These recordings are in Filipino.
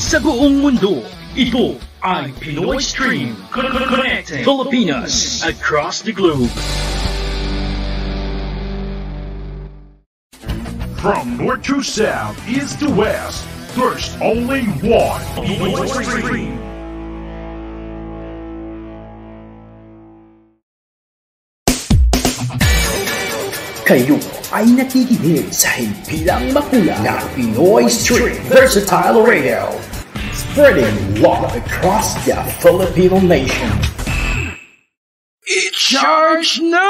sa buong mundo. Ito ay Pinoy Stream, connecting Filipinas across the globe. From north to south, east to west, there's only one Pinoy Stream. Kayo ay nakikinig sa himpilang makula ng Pinoy Stream Versatile Radio, spreading love across the Filipino nation. I-charge na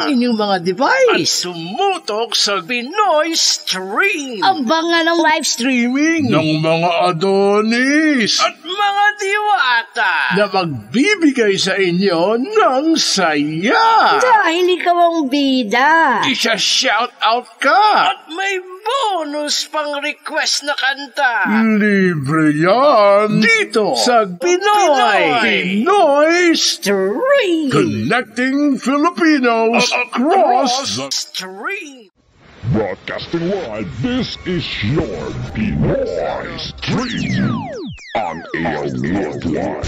ang inyong mga device at sumutok sa Pinoy Stream. Abangan ang live streaming ng mga Adonis at mga diwata na magbibigay sa inyo ng saya. dahil ikaw ang bida. Isa-shout out ka at may bonus pang request na kanta. Libre yan dito sa Pinoy Stream. Connecting Filipinos across the stream. Broadcasting live, this is your Pinoy Stream on AL Worldwide.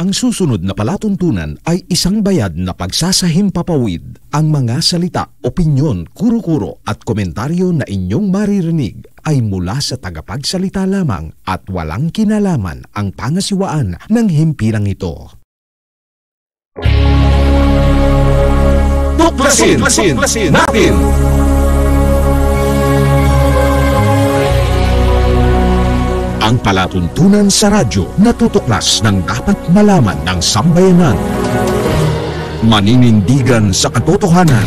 Ang susunod na palatuntunan ay isang bayad na pagsasahimpapawid. Ang mga salita, opinyon, kuro-kuro at komentaryo na inyong maririnig ay mula sa tagapagsalita lamang at walang kinalaman ang pangasiwaan ng himpilang ito. Tuklasin natin! Ang palatuntunan sa radyo na tutuklas ng dapat malaman ng sambayanan. Maninindigan sa katotohanan.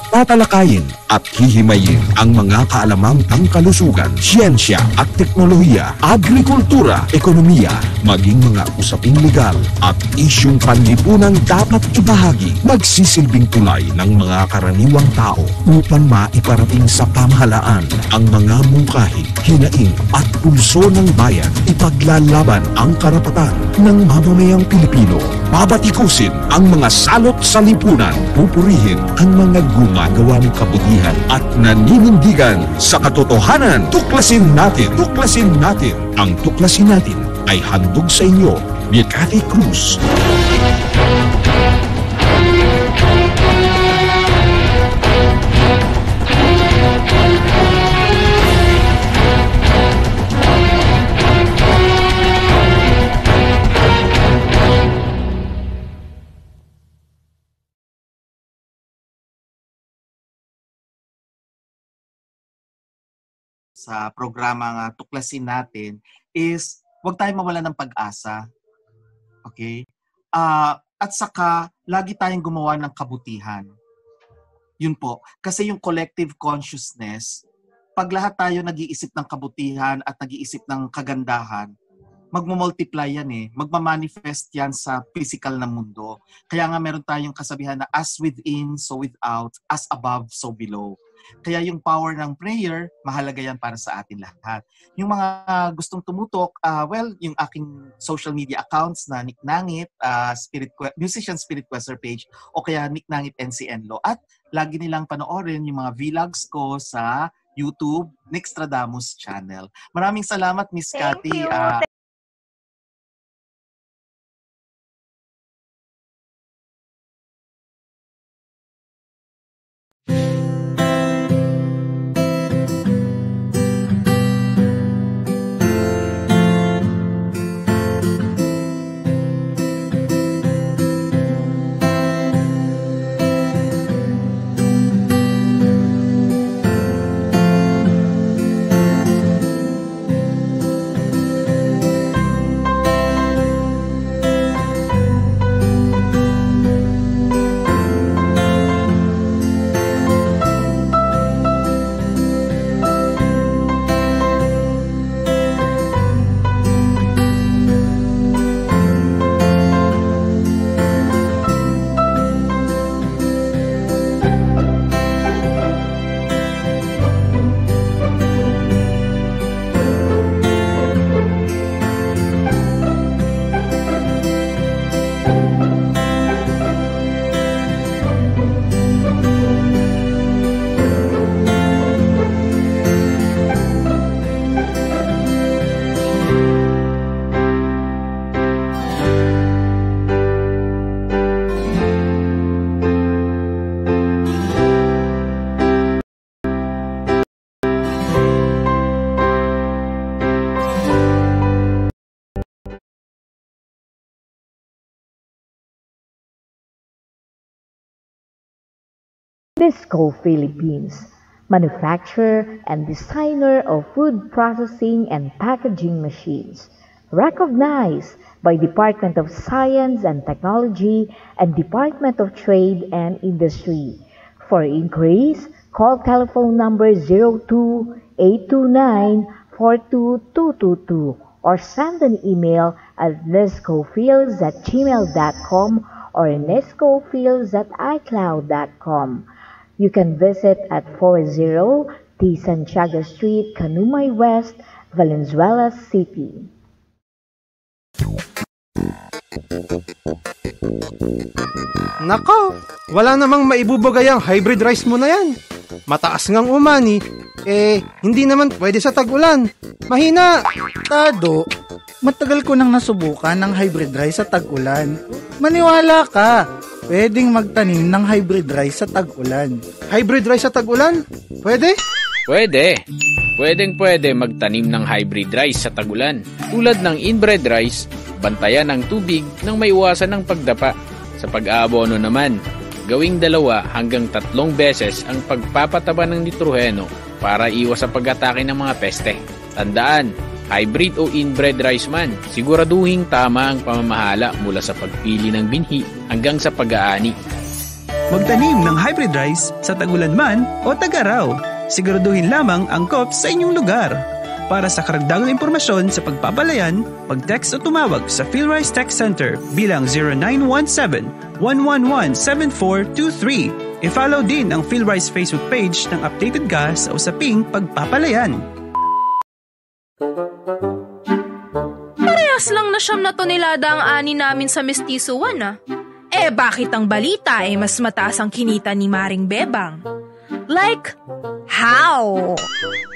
Tatalakayin at hihimayin ang mga kaalamang pangkalusugan, siyensya at teknolohiya, agrikultura, ekonomiya, maging mga usaping legal at isyung panlipunang dapat ibahagi, magsisilbing tulay ng mga karaniwang tao upang maiparating sa pamahalaan ang mga mungkahi, hinaing at pulso ng bayan. Ipaglalaban ang karapatan ng mamamayang Pilipino. Babatikusin ang mga salot sa lipunan. Pupurihin ang mga gumagawa ng kabutihan at naninindigan sa katotohanan. Tuklasin natin. Ang tuklasin natin ay handog sa inyo ni Cathy Cruz. Sa programa tuklasin natin is huwag tayong mawala ng pag-asa. Okay? At saka, lagi tayong gumawa ng kabutihan. Yun po. Kasi yung collective consciousness, pag lahat tayo nag-iisip ng kabutihan at nag-iisip ng kagandahan, magmumultiply yan eh. Magmamanifest yan sa physical na mundo. Kaya nga meron tayong kasabihan na as within, so without, as above, so below. Kaya yung power ng prayer, mahalaga yan para sa atin lahat. Yung mga gustong tumutok, yung aking social media accounts na Nick Nangit, Musician Spirit Quester page, o kaya Nick Nangit NCNLO. At lagi nilang panoorin yung mga vlogs ko sa YouTube, Nick Stradamus channel. Maraming salamat, Miss Cathy. Nisco Philippines, manufacturer and designer of food processing and packaging machines, recognized by Department of Science and Technology and Department of Trade and Industry. For inquiries, call telephone number 02-829-42222 or send an email at nescofields@gmail.com or nescofields@icloud.com. You can visit at 40 T. Santiago Street, Canumay West, Valenzuela City. Nako, wala namang maibubagay ang hybrid rice mo na yan. Mataas ngang umani, hindi naman pwede sa tag-ulan. Mahina. Tado, matagal ko nang nasubukan ng hybrid rice sa tag-ulan. Maniwala ka, pwedeng magtanim ng hybrid rice sa tag-ulan. Hybrid rice sa tag-ulan? Pwede? Pwede. Pwedeng-pwede magtanim ng hybrid rice sa tag-ulan. Tulad ng inbred rice, bantayan ang tubig nang maiwasan ng pagdapa. Sa pag-aabono naman, gawing 2 hanggang 3 beses ang pagpapataba ng nitroheno para iwas sa pag-atake ng mga peste. Tandaan, hybrid o inbred rice man, siguraduhing tama ang pamamahala mula sa pagpili ng binhi hanggang sa pag-aani. Magtanim ng hybrid rice sa tag-ulan man o tag-araw. Siguraduhin lamang angkop sa inyong lugar. Para sa karagdagang impormasyon sa pagpapalayan, mag-text o tumawag sa PhilRice Tech Center bilang 0917-111-7423. I-follow din ang PhilRice Facebook page ng updated ka sa usaping pagpapalayan. Parehas lang na 9 tonelada ang ani namin sa Mestizo 1 bakit ang balita mas mataas ang kinita ni Maring Bebang? Like, how?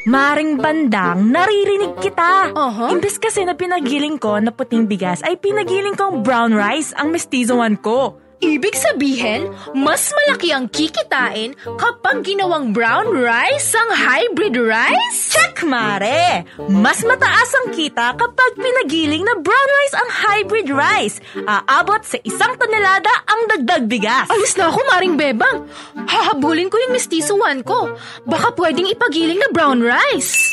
Maring Bandang, naririnig kita. Imbes kasi na pinagiling ko na puting bigas, ay pinagiling kong brown rice ang Mestizo 1 ko. Ibig sabihin, mas malaki ang kikitain kapag ginawang brown rice ang hybrid rice? Check, mare! Mas mataas ang kita kapag pinagiling na brown rice ang hybrid rice. Aabot sa 1 tonelada ang dagdag bigas. Alis na ako, Maring Bebang. Hahabulin ko yung Mestizo 1 ko. Baka pwedeng ipagiling na brown rice.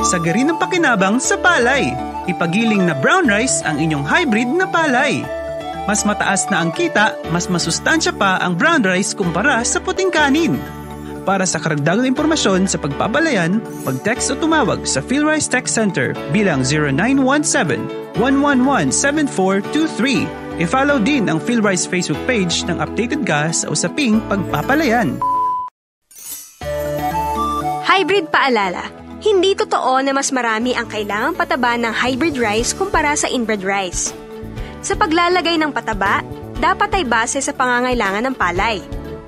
Sagarin ng pakinabang sa palay. Ipagiling na brown rice ang inyong hybrid na palay. Mas mataas na ang kita, mas masustansya pa ang brown rice kumpara sa puting kanin. Para sa karagdagang impormasyon sa pagpapalayan, mag-text o tumawag sa PhilRice Tech Center bilang 0917-111-7423. I-follow din ang PhilRice Facebook page ng updated ka sa usaping pagpapalayan. Hybrid paalala. Hindi totoo na mas marami ang kailangang pataba ng hybrid rice kumpara sa inbred rice. Sa paglalagay ng pataba, dapat ay base sa pangangailangan ng palay.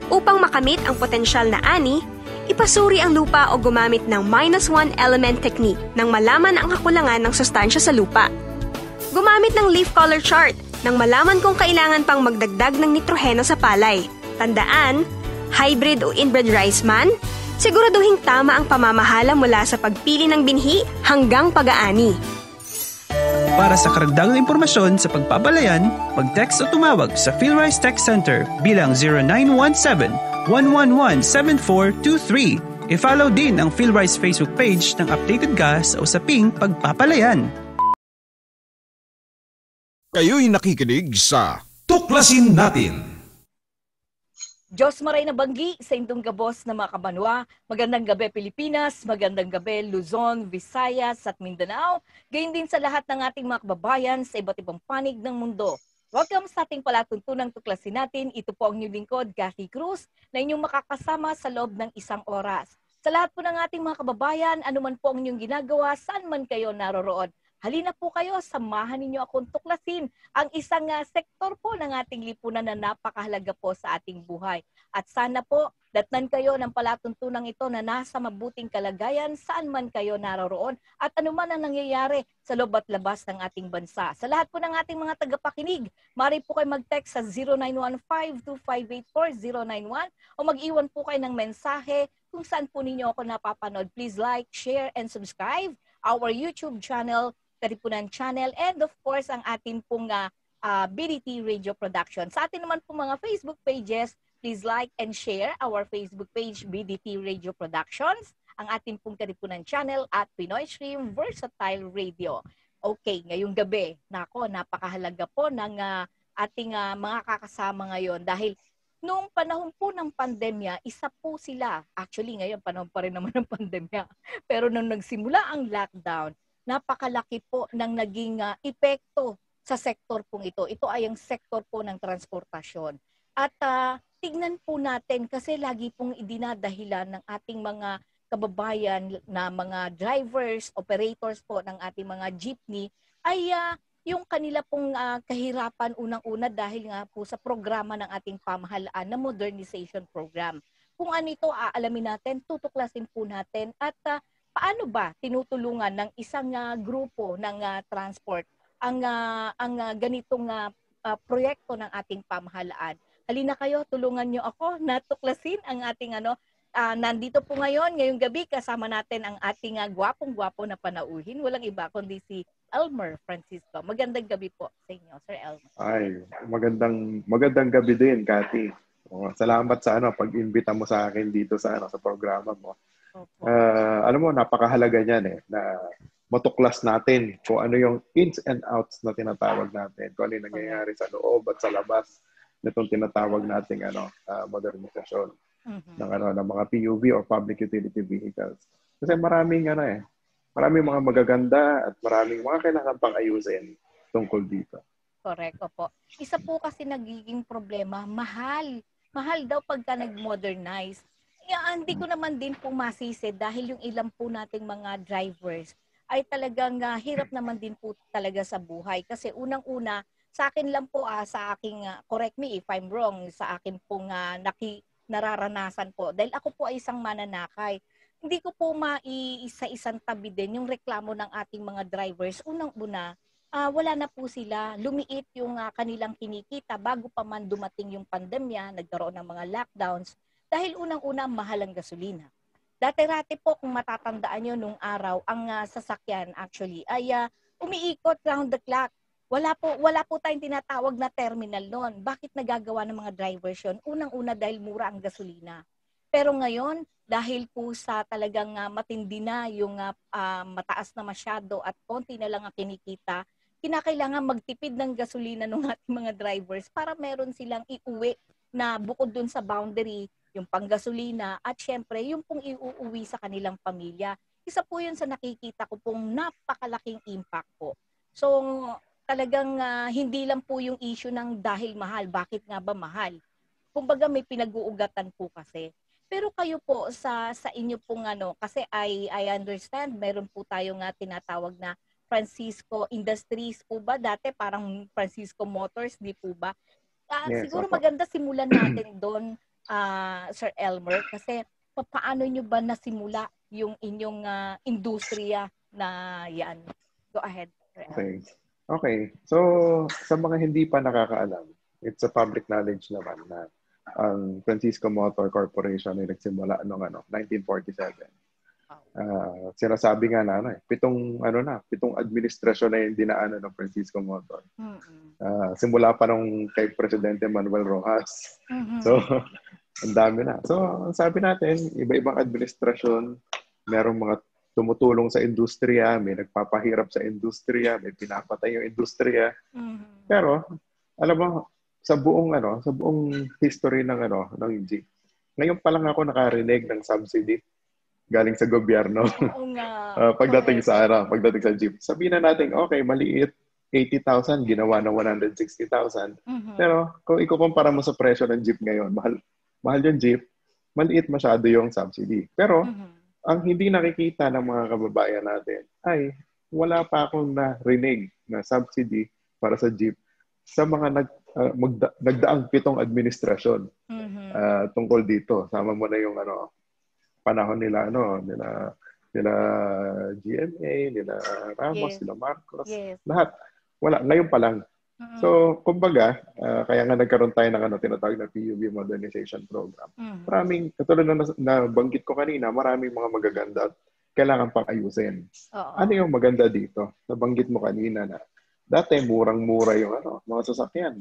Upang makamit ang potensyal na ani, ipasuri ang lupa o gumamit ng -1 element technique nang malaman ang kakulangan ng sustansya sa lupa. Gumamit ng leaf color chart nang malaman kung kailangan pang magdagdag ng nitroheno sa palay. Tandaan, hybrid o inbred rice man, siguraduhing tama ang pamamahala mula sa pagpili ng binhi hanggang pag-aani. Para sa karagdagang impormasyon sa pagpapalayan, mag-text o tumawag sa PhilRice Tech Center bilang 0917-111-7423. I-follow din ang PhilRice Facebook page ng updated ka sa usaping pagpapalayan. Kayo'y nakikinig sa Tuklasin Natin. Diyos maray na banggi sa indong gabos na mga kabanwa. Magandang gabi Pilipinas, magandang gabi Luzon, Visayas at Mindanao. Gayon din sa lahat ng ating mga kababayan sa iba't ibang panig ng mundo. Welcome sa ating palatuntunang Tuklasin Natin. Ito po ang inyong lingkod, Cathy Cruz, na inyong makakasama sa loob ng 1 oras. Sa lahat po ng ating mga kababayan, anuman po ang inyong ginagawa, saan man kayo naroroon. Halina po kayo, samahan ninyo akong tuklasin ang isang sektor po ng ating lipunan na napakahalaga po sa ating buhay. At sana po, datnan kayo ng palatuntunang ito na nasa mabuting kalagayan saan man kayo naroroon at anuman ang nangyayari sa loob at labas ng ating bansa. Sa lahat po ng ating mga tagapakinig, maaari po kayo mag-text sa 0915-2584-091 o mag-iwan po kayo ng mensahe kung saan po ninyo ako napapanood. Please like, share, and subscribe our YouTube channel, Katipunan Channel, and of course, ang atin pong BDT Radio Production. Sa atin naman po mga Facebook pages, please like and share our Facebook page, BDT Radio Productions, ang ating pong karipunan channel at Pinoy Stream Versatile Radio. Okay, ngayong gabi, napakahalaga po ng ating mga kakasama ngayon dahil noong panahon po ng pandemya, isa po sila. Actually, ngayon panahon pa rin naman ng pandemya. Pero nung nagsimula ang lockdown, napakalaki po ng naging epekto sa sektor pong ito. Ito ay ang sektor po ng transportasyon. At tignan po natin kasi lagi pong idinadahilan ng ating mga kababayan na mga drivers, operators po ng ating mga jeepney ay yung kanila pong kahirapan unang-una dahil nga po sa programa ng ating pamahalaan na modernization program. Kung ano ito, aalamin natin, tutuklasin po natin at paano ba tinutulungan ng isang grupo ng transport ang ganitong proyekto ng ating pamahalaan. Halina kayo, tulungan nyo ako na tuklasin ang ating nandito po ngayong gabi kasama natin ang ating gwapong-gwapo na panauhin. Walang iba kundi si Elmer Francisco. Magandang gabi po sa inyo, Sir Elmer. Ay, magandang gabi din, Cathy. Salamat sa pag-imbita mo sa akin dito sa programa mo. Alam mo, napakahalaga niyan na matuklas natin kung ano yung ins and outs na tinatawag natin, kung ano yung nangyayari sa loob at sa labas nitong tinatawag nating modernisasyon ng mga PUV or public utility vehicles. Kasi maraming mga magaganda at maraming mga kailangan pang ayusin tungkol dito. Correct, opo. Isa po kasi nagiging problema, mahal. Mahal daw pagka nag-modernize. Hindi ko naman din po masisi dahil yung ilang po nating mga drivers ay talagang hirap naman din po talaga sa buhay. Kasi unang-una, sa akin lang po, sa aking, correct me if I'm wrong, sa akin pong nararanasan po. Dahil ako po ay isang mananakay. Hindi ko po maiisa-isang tabi din yung reklamo ng ating mga drivers. Unang-una, wala na po sila. Lumiit yung kanilang kinikita bago pa man dumating yung pandemya, nagkaroon ng mga lockdowns. Dahil unang-una, mahal ang gasolina. Dati-rati po, kung matatandaan nyo nung araw, ang sasakyan actually ay umiikot round the clock. Wala po tayong tinatawag na terminal noon. Bakit nagagawa ng mga drivers yun? Unang-una dahil mura ang gasolina. Pero ngayon, dahil po sa talagang matindi na yung mataas na masyado at konti na lang ang kinikita, kinakailangan magtipid ng gasolina ng ating mga drivers para meron silang iuwi na bukod dun sa boundary, yung panggasolina at syempre yung pong iuuwi sa kanilang pamilya. Isa po yun sa nakikita ko pong napakalaking impact po. So, talagang hindi lang po yung issue ng dahil mahal. Bakit nga ba mahal? Kumbaga may pinag-uugatan po kasi. Pero kayo po sa inyo pong kasi I understand meron po tayong tinatawag na Francisco Industries po ba? Dati parang Francisco Motors, di po ba? Yes, siguro maganda simulan natin doon, Sir Elmer, kasi paano nyo ba nasimula yung inyong industriya na yan? Go ahead, Sir Elmer. Okay. So, sa mga hindi pa nakakaalam, it's a public knowledge naman na ang Francisco Motor Corporation ay nagsimula noong 1947. Sinasabi nga na pitong administrasyon na yung dinaanan ng Francisco Motor. Simula pa nung kay Presidente Manuel Rojas. So, ang dami na. So, sabi natin, iba-ibang administrasyon, merong mga tumutulong sa industriya, may nagpapahirap sa industriya, may pinapatay yung industriya. Pero alam mo sa buong history ng Jeep. Ngayon pa lang ako nakarinig ng subsidy galing sa gobyerno. Pagdating sa Jeep. Sabihin na natin, okay, maliit 80,000 ginawa ng 160,000. Pero kung ikukumpara mo sa presyo ng Jeep ngayon, mahal yung Jeep, maliit masyado yung subsidy. Pero ang hindi nakikita ng mga kababayan natin ay wala pa akong narinig na subsidy para sa Jeep sa mga nagdaang 7 administrasyon tungkol dito. Sama mo na yung panahon nila nila GMA, nila Ramos, nila Marcos. Lahat. Wala. Ngayon pa lang. So, kumbaga, kaya nga nagkaroon tayo ng tinatawag na PUV Modernization Program. Maraming, katulad na banggit ko kanina, maraming mga magaganda at kailangan pang ayusin. Ano yung maganda dito? Nabanggit mo kanina na dati murang-mura yung mga sasakyan.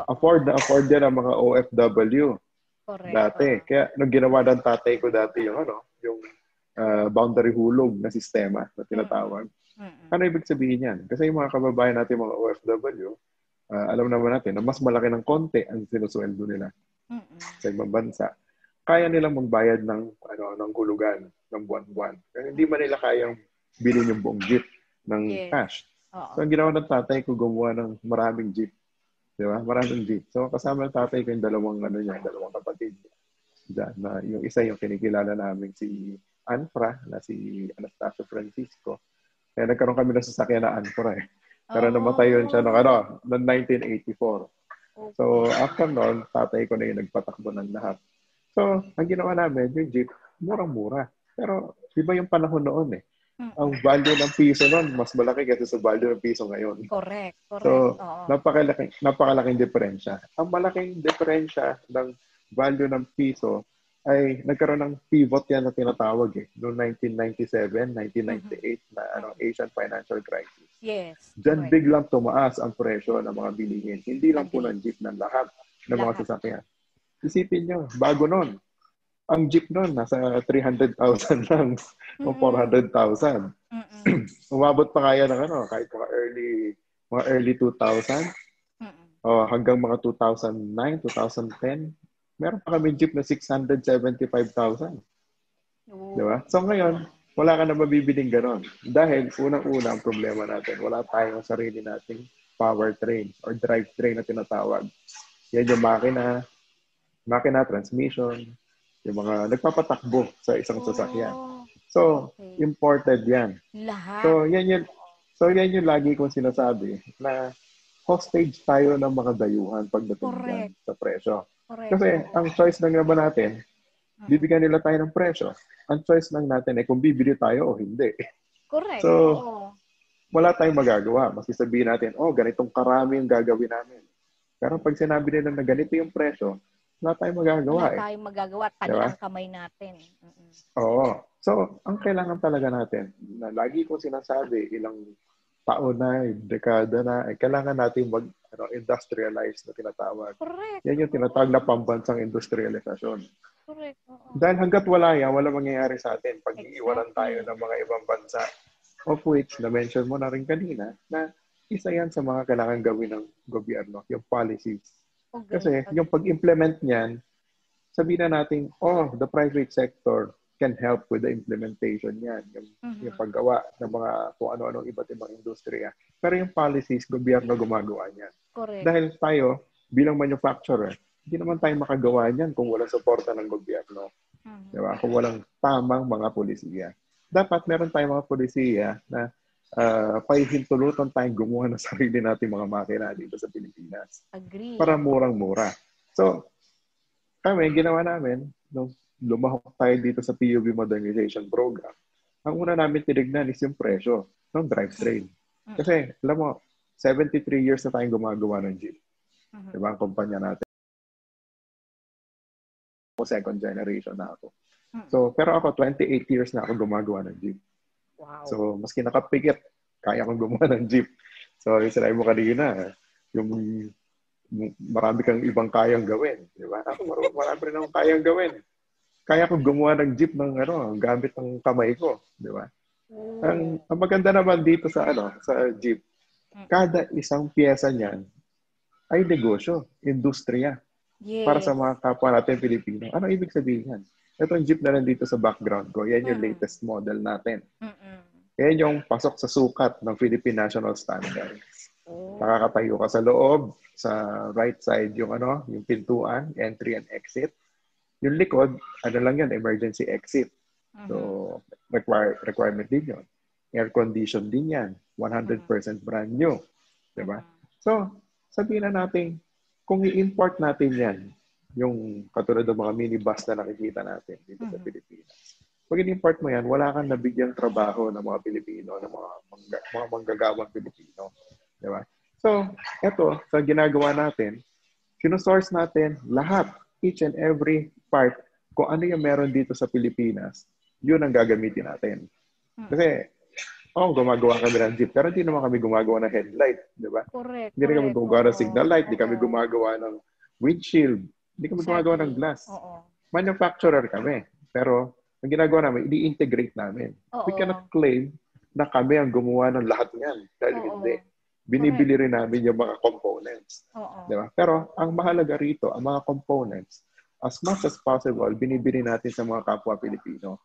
Afford din ang mga OFW. Correct. Dati. Kaya nung ginawa ng tatay ko dati yung yung boundary hulog na sistema na tinatawag. Ano ibig sabihin yan? Kasi yung mga kababayan natin, mga OFW, alam naman natin na mas malaki ng konti ang sinusweldo nila sa ibang bansa. Kaya nilang magbayad ng hulugan ng buwan-buwan. Kaya hindi man nila kayang bilhin yung buong jeep ng cash. So, ang ginawa ng tatay ko, gumawa ng maraming jeep. Di ba? Maraming jeep. So, kasama ng tatay ko yung dalawang kapatid. Na yung isa yung kinikilala namin si Anfra, na si Anastasio Francisco. Kaya nagkaroon kami ng sasakyan na Anfra eh. Pero namatay yun siya noong 1984. So, after noon, tatay ko na yung nagpatakbo ng lahat. So, ang ginawa namin, yung jeep, murang-mura. Pero, iba yung panahon noon eh. Ang value ng piso noon, mas malaki kasi sa value ng piso ngayon. Correct. So, napakalaking diferensya. Ang malaking diferensya ng value ng piso ay nagkaroon ng pivot yan na tinatawag eh. Noong 1997, 1998 na Asian Financial Crisis. Yes. Diyan biglang tumaas ang presyo ng mga bilihin. Hindi lang po ng jeep, ng lahat ng mga sasakyan. Isipin nyo, bago noon, ang jeep noon nasa 300,000 lang o 400,000. Umabot pa kaya ng kahit mga early 2000 o hanggang mga 2009, 2010, meron pa kami jeep na 675,000. Diba? So ngayon, wala ka na mabibiling ganon. Dahil unang-una ang problema natin, wala tayong sarili nating powertrain or drivetrain na tinatawag. Yan yung makina, transmission, yung mga nagpapatakbo sa isang sasakyan. So, imported yan. Lahat. So, yan yung lagi kong sinasabi na hostage tayo ng mga dayuhan pagdating yan sa presyo. Kasi ang choice lang naman natin, bibigyan nila tayo ng presyo. Ang choice lang natin ay kung bibili tayo o hindi. Correct. So, wala tayong magagawa. Mas sabihin natin, ganitong karami yung gagawin namin. Pero pag sinabi nila na ganito yung presyo, wala tayong magagawa. Wala tayong magagawa. Tali ang kamay natin. Oo. So, ang kailangan talaga natin, na lagi kong sinasabi, ilang taon na, dekada na, kailangan natin industrialize na tinatawag. Correct. Yan yung tinatawag na pambansang industrialisasyon. Correct. Dahil hanggat wala yan, wala mangyayari sa atin pag iiwanan tayo ng mga ibang bansa. Of which, na-mention mo na rin kanina, na isa yan sa mga kailangan gawin ng gobyerno, yung policies. Kasi yung pag-implement niyan, sabihin na natin, the private sector can help with the implementation niyan, yung paggawa ng mga kung ano-ano iba't ibang industriya. Pero yung policies, gobyerno gumagawa niyan. Correct. Dahil tayo, bilang manufacturer, hindi naman tayo makagawa niyan kung walang suporta ng gobyerno. Diba? Kung walang tamang mga polisiya. Dapat meron tayong mga polisiya na pahihintulutan tayong gumawa ng sarili natin mga makina dito sa Pilipinas. Agree. Para murang-mura. So, kami, ginawa namin, nung lumahok tayo dito sa PUV Modernization Program, ang una namin tinignan is yung presyo ng drivetrain. Kasi, alam mo, 73 years na tayong gumagawa ng jeep. Diba ang kumpanya natin? Second generation na ako. So, pero ako, 28 years na ako gumagawa ng jeep. Wow. So, maski nakapikit, kaya kong gumawa ng jeep. So, yung sinabi mo kanina, yung marami kang ibang kayang gawin. Di ba? Ako, marami rin akong kayang gawin. Kaya kong gumawa ng jeep ng gamit ng kamay ko. Di ba? Ang maganda naman dito sa jeep, kada isang pyesa niyan ay negosyo, industriya. Yes. Para sa mga kapwa natin Pilipino. Ano ibig sabihin yan? Itong jeep na nandito sa background ko, yan yung latest model natin. Yan yung pasok sa sukat ng Philippine National Standards. Nakakatayo ka sa loob, sa right side yung yung pintuan, entry and exit. Yung likod, lang yan, emergency exit. So, requirement din yun. Air condition din yan. 100% brand new. Diba? So, sabihin na natin, kung i-import natin yan, yung katulad ng mga minibus na nakikita natin dito sa Pilipinas. Pag in-import mo yan, wala kang nabigyang trabaho ng mga Pilipino, ng mga manggagawang Pilipino. Diba? So, eto, sa ginagawa natin, sinusource natin lahat, each and every part, kung ano yung meron dito sa Pilipinas, yun ang gagamitin natin. Kasi, gumagawa kami ng jeep, pero hindi naman kami gumagawa ng headlight, di ba? Correct. Hindi rin kami gumagawa ng signal light, hindi kami gumagawa ng windshield, Hindi kami gumagawa ng glass. Manufacturer kami. Pero ang ginagawa namin, i-integrate namin. We cannot claim na kami ang gumawa ng lahat niyan. Dahil hindi. Binibili rin namin yung mga components. Diba? Pero ang mahalaga rito, ang mga components, as much as possible, binibili natin sa mga kapwa Pilipino.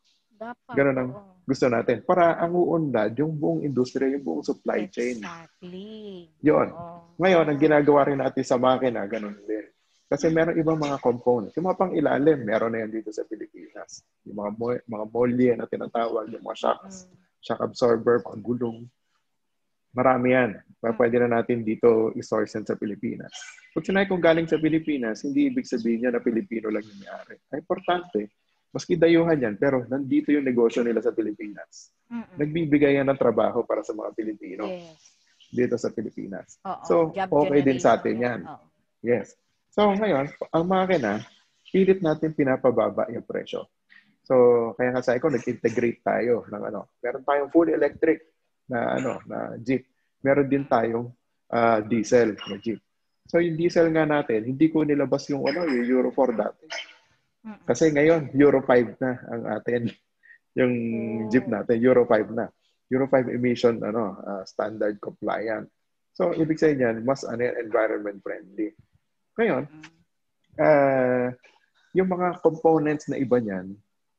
Ganun ang gusto natin. Para ang uunlad, yung buong industriya, yung buong supply chain. Exactly. Yun. Ngayon, ang ginagawa rin natin sa makina, ganun din. Kasi meron ibang mga components. Yung mga pang-ilalim, meron na yan dito sa Pilipinas. Yung mga molye na tinatawag, yung mga shocks, shock absorber, mga gulong. Marami yan. Pwede na natin dito i-source yan sa Pilipinas. Pag sinabi kong galing sa Pilipinas, hindi ibig sabihin niya na Pilipino lang yung may-ari. Ay, importante. Maski dayuhan yan, pero nandito yung negosyo nila sa Pilipinas. Nagbibigay yan ng trabaho para sa mga Pilipino dito sa Pilipinas. So, okay din sa atin yan. Yes. So, ngayon, ang makina, pilit natin pinapababa yung presyo. So, kaya nga sabi ko, nag-integrate tayo ng meron tayong full electric na jeep. Meron din tayong diesel na jeep. So, yung diesel nga natin, hindi ko nilabas yung yung Euro 4 dati. Kasi ngayon, Euro 5 na ang atin. Yung jeep natin, Euro 5 na. Euro 5 emission standard compliant. So, ibig sabihin yan, mas environment friendly. Ngayon, yung mga components na iba niyan,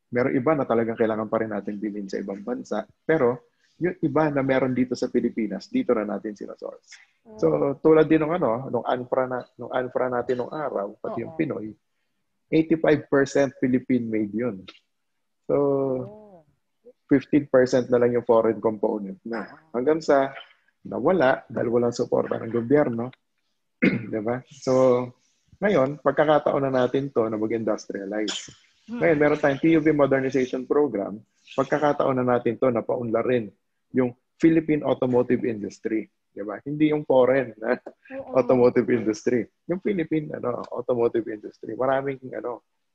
meron iba na talagang kailangan pa rin natin bilhin sa ibang bansa. Pero, yung iba na meron dito sa Pilipinas, dito na natin sinasource. So, tulad din nung ANFRA natin nung araw, pati yung Pinoy, 85% Philippine-made yun. So, 15% na lang yung foreign component na. Hanggang sa nawala dahil walang suporta ng gobyerno. Diba? So, ngayon, pagkakataon na natin to na mag-industrialize. Ngayon, meron tayong TUV Modernization Program. Pagkakataon na natin to na paunlarin yung Philippine automotive industry. Diba? Hindi yung foreign na automotive industry. Yung Philippine automotive industry. Marami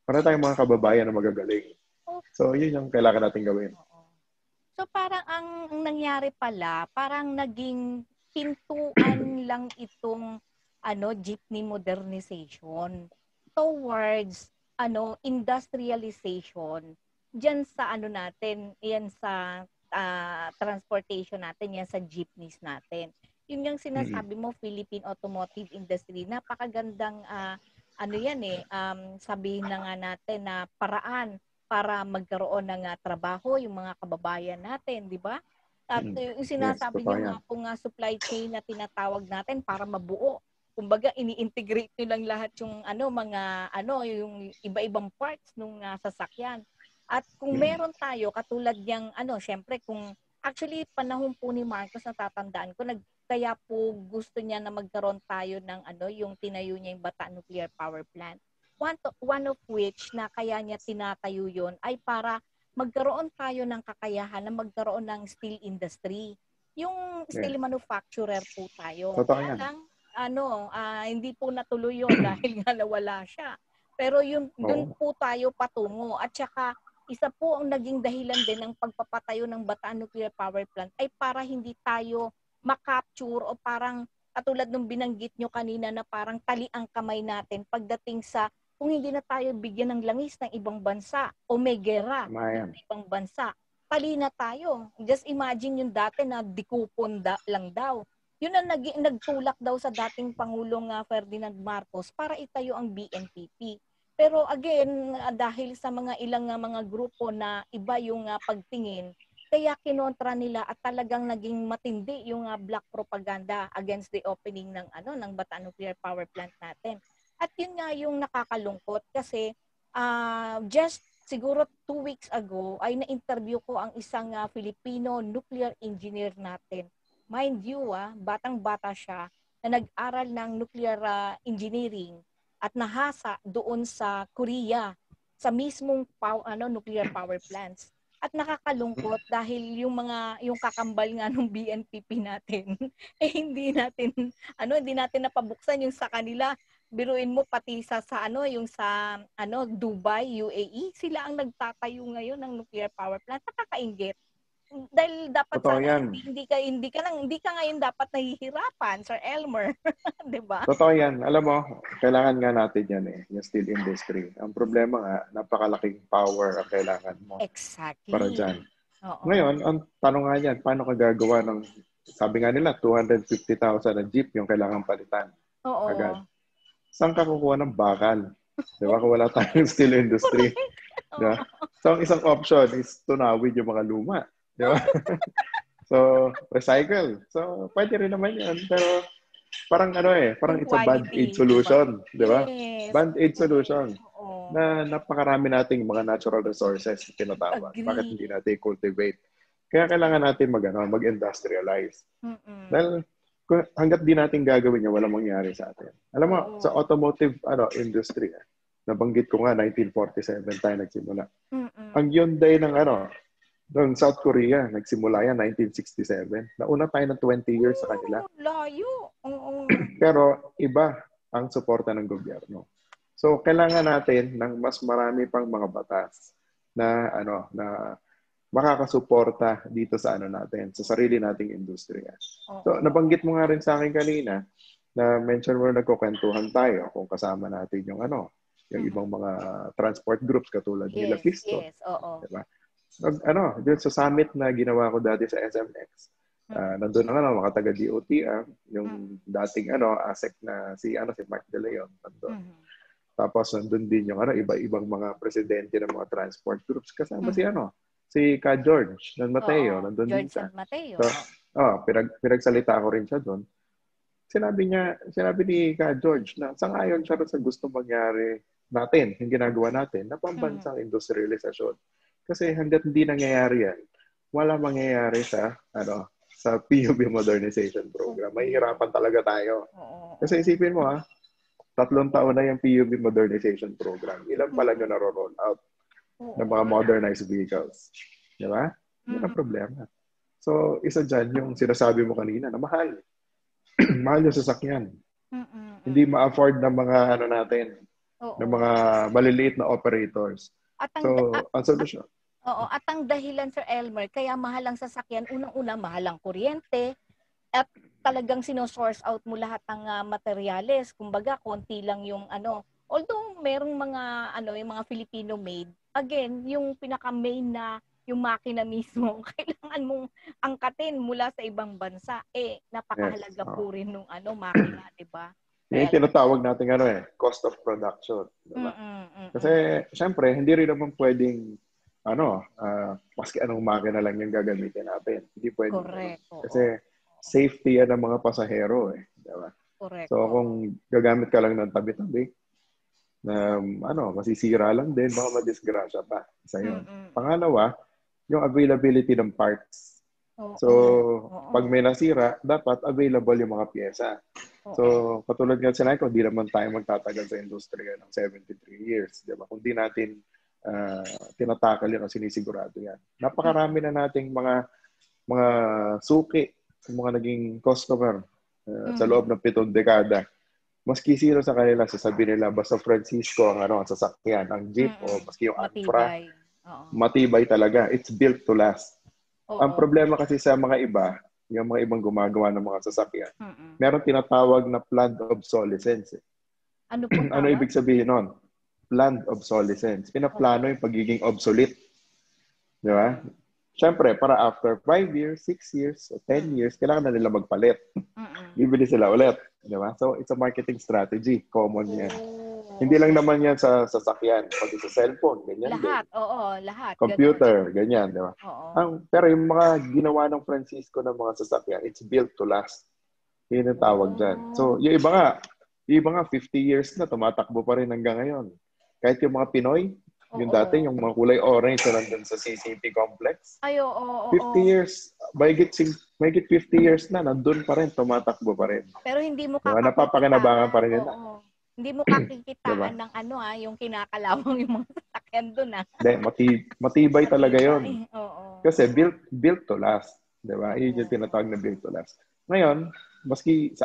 tayong mga kababayan na magagaling. So, yun yung kailangan natin gawin. So, parang ang nangyari pala, parang naging pintuan lang itong jeepney modernization towards industrialization diyan sa natin, yan sa transportation natin, yan sa jeepneys natin. Yun yung sinasabi mo, Philippine automotive industry, napakagandang sabihin na nga natin na paraan para magkaroon ng trabaho yung mga kababayan natin, di ba? At yung sinasabi niyo nga kung supply chain na tinatawag natin para mabuo. Kumbaga, ini-integrate nyo lang lahat yung yung iba-ibang parts ng sasakyan. At kung meron tayo, katulad yung, syempre, actually, panahon po ni Marcos, natatandaan ko, kaya po gusto niya na magkaroon tayo ng, yung tinayo niya yung Bataan Nuclear Power Plant. One of which, na kaya niya tinatayo yun, ay para magkaroon tayo ng kakayahan na magkaroon ng steel industry. Yung steel manufacturer po tayo. Totoo yan. Hindi po natuloy yun dahil nga nawala siya. Pero dun po tayo patungo. At saka, isa po ang naging dahilan din ng pagpapatayo ng Bataan Nuclear Power Plant ay para hindi tayo makapture o parang katulad nung binanggit nyo kanina na parang tali ang kamay natin pagdating sa kung hindi na tayo bigyan ng langis ng ibang bansa o may gera ng ibang bansa. Tali na tayo. Just imagine yung dati na dikupon lang daw. Yun ang nagtulak daw sa dating Pangulong Ferdinand Marcos para itayo ang BNPP. Pero again, dahil sa ilang mga grupo na iba yung pagtingin, kaya kinontra nila at talagang naging matindi yung black propaganda against the opening ng Bataan Nuclear Power Plant natin. At yun nga yung nakakalungkot kasi just siguro 2 weeks ago ay na-interview ko ang isang Filipino nuclear engineer natin. Mind you, batang-bata siya na nag-aral ng nuclear engineering at nahasa doon sa Korea sa mismong nuclear power plants. At nakakalungkot dahil yung kakambal nga ng BNPP natin hindi natin napabuksan yung sa kanila. Biruin mo pati sa Dubai, UAE, sila ang nagtatayo ngayon ng nuclear power plant. Nakakainggit. dahil dapat Totoo sana yan. hindi ka ngayon dapat nahihirapan, Sir Elmer. 'Di ba? Totoo yan. Alam mo, kailangan nga natin yan yung steel industry. Ang problema nga, napakalaking power ang kailangan mo. Exactly. Para dyan. Oo. Ngayon, ang tanong nga yan, paano ka gagawa ng, sabi nga nila, 250,000 na jeep yung kailangan palitan. Oo. Agad. Saan ka kukuha ng bakal? Di ba? Kung wala tayong steel industry. Diba? So, ang isang option is tunawid yung mga luma. Di ba? So, recycle. So, pwede rin naman yan. Pero, parang parang it's a band-aid solution. Di ba? Yes. Band-aid solution. Na napakarami nating mga natural resources na tinatawag. Agree. Bakit hindi natin cultivate? Kaya kailangan natin mag-industrialize. Dahil hanggat di natin gagawin niya, walang mangyari sa atin. Alam mo, sa automotive industry, nabanggit ko nga, 1947 tayo nagsimula. Ang Hyundai ng South Korea, nagsimula yan 1967. Nauna tayo ng 20 years sa kanila. Layo. Pero iba ang suporta ng gobyerno. So, kailangan natin ng mas marami pang mga batas na makakasuporta dito sa natin, sa sarili nating industriya. So, nabanggit mo nga rin sa akin kanina na mention mo nagkukwentuhan tayo kung kasama natin yung ibang mga transport groups katulad nila Pisto. Yes, oo. Diba? Dun sa summit na ginawa ko dati sa SMX, nandun ang mga taga-DOTR, yung dating ASEC na si Mark De Leon, nandun. Tapos nandun din yung iba-ibang mga presidente ng mga transport groups kasama si Ka George ng Mateo, nandun din siya. Mateo. So, pinagsalita ko rin siya doon. Sinabi ni Ka George na sangayon siya sa gusto mangyari natin, yung ginagawa natin, na pambansang industrialisasyon. Kasi hanggat hindi nangyayari yan, wala mangyayari sa PUB modernization program. Mahihirapan talaga tayo. Kasi isipin mo 3 taon na yung PUB modernization program. Ilan pa lang yung naro-roll out ng mga modernized vehicles. Di ba? Yan ang problema. So, isa dyan yung sinasabi mo kanina na mahal. Mahal yung sasakyan. Hindi ma-afford ng mga natin, ng mga maliliit na operators. Ang solusyon. Oo, at ang dahilan, Sir Elmer, kaya mahal ang sasakyan, unang-una mahal ang kuryente, at talagang sino-source out mo lahat ng materyales. Kumbaga, konti lang yung although merong mga yung mga Filipino made, again, yung pinaka-main na yung makina mismo, kailangan mong angkatin mula sa ibang bansa. Napakahalaga po rin nung makina, 'di ba? Yung tinatawag natin cost of production, 'di ba? Kasi syempre, hindi rin naman pwedeng maski anong makina lang yung gagamitin natin. Hindi pwedeng. Correct. Kasi safety yan ng mga pasahero, di ba? Correct. So kung gagamit ka lang ng tabi-tabi, na masisira lang din, baka madisgrasya pa sa iyo. Pangalawa, yung availability ng parts. So, pag may nasira, dapat available yung mga pyesa. So, katulad nga sinabi ko, hindi naman tayo magtatagal sa industriya ng 73 years, di ba? Kung di natin tinatakal yan o sinisigurado yan. Napakarami na nating mga suki, mga naging customer sa loob ng 7 dekada. Maski sino sa kanila, sasabihin nila, basta Francisco ang sasakyan, ang jeep o maski yung Anfra, matibay talaga. It's built to last. Ang problema kasi sa mga iba, yung mga ibang gumagawa ng mga sasakyan, meron tinatawag na planned obsolescence. Ano ibig sabihin nun? Planned obsolescence. Pinaplano yung pagiging obsolete. Di ba? Siyempre, para after 5 years, 6 years, o 10 years, kailangan na nila magpalit. Bibili sila ulit. Di ba? So, it's a marketing strategy. Common yan. Hindi lang naman yan sa sasakyan. Pati sa cellphone, ganyan lahat, din. lahat. Computer, ganyan. Di ba? Pero yung mga ginawa ng Francisco ng mga sasakyan, it's built to last. Yun ang tawag dyan. So, yung iba nga 50 years na, tumatakbo pa rin hanggang ngayon. Kahit yung mga Pinoy, yung dati, yung mga kulay orange na nandun sa CCP complex. 50 years, mahigit 50 years na, nandun pa rin, tumatakbo pa rin. Pero hindi mo napapakinabangan pa rin yun. Hindi mo kakikitaan ng yung kinakalawang yung mga sasakyan doon. Hindi, matibay talaga yun. Kasi built to last. Diba? Yun yung tinatawag na built to last. Ngayon, maski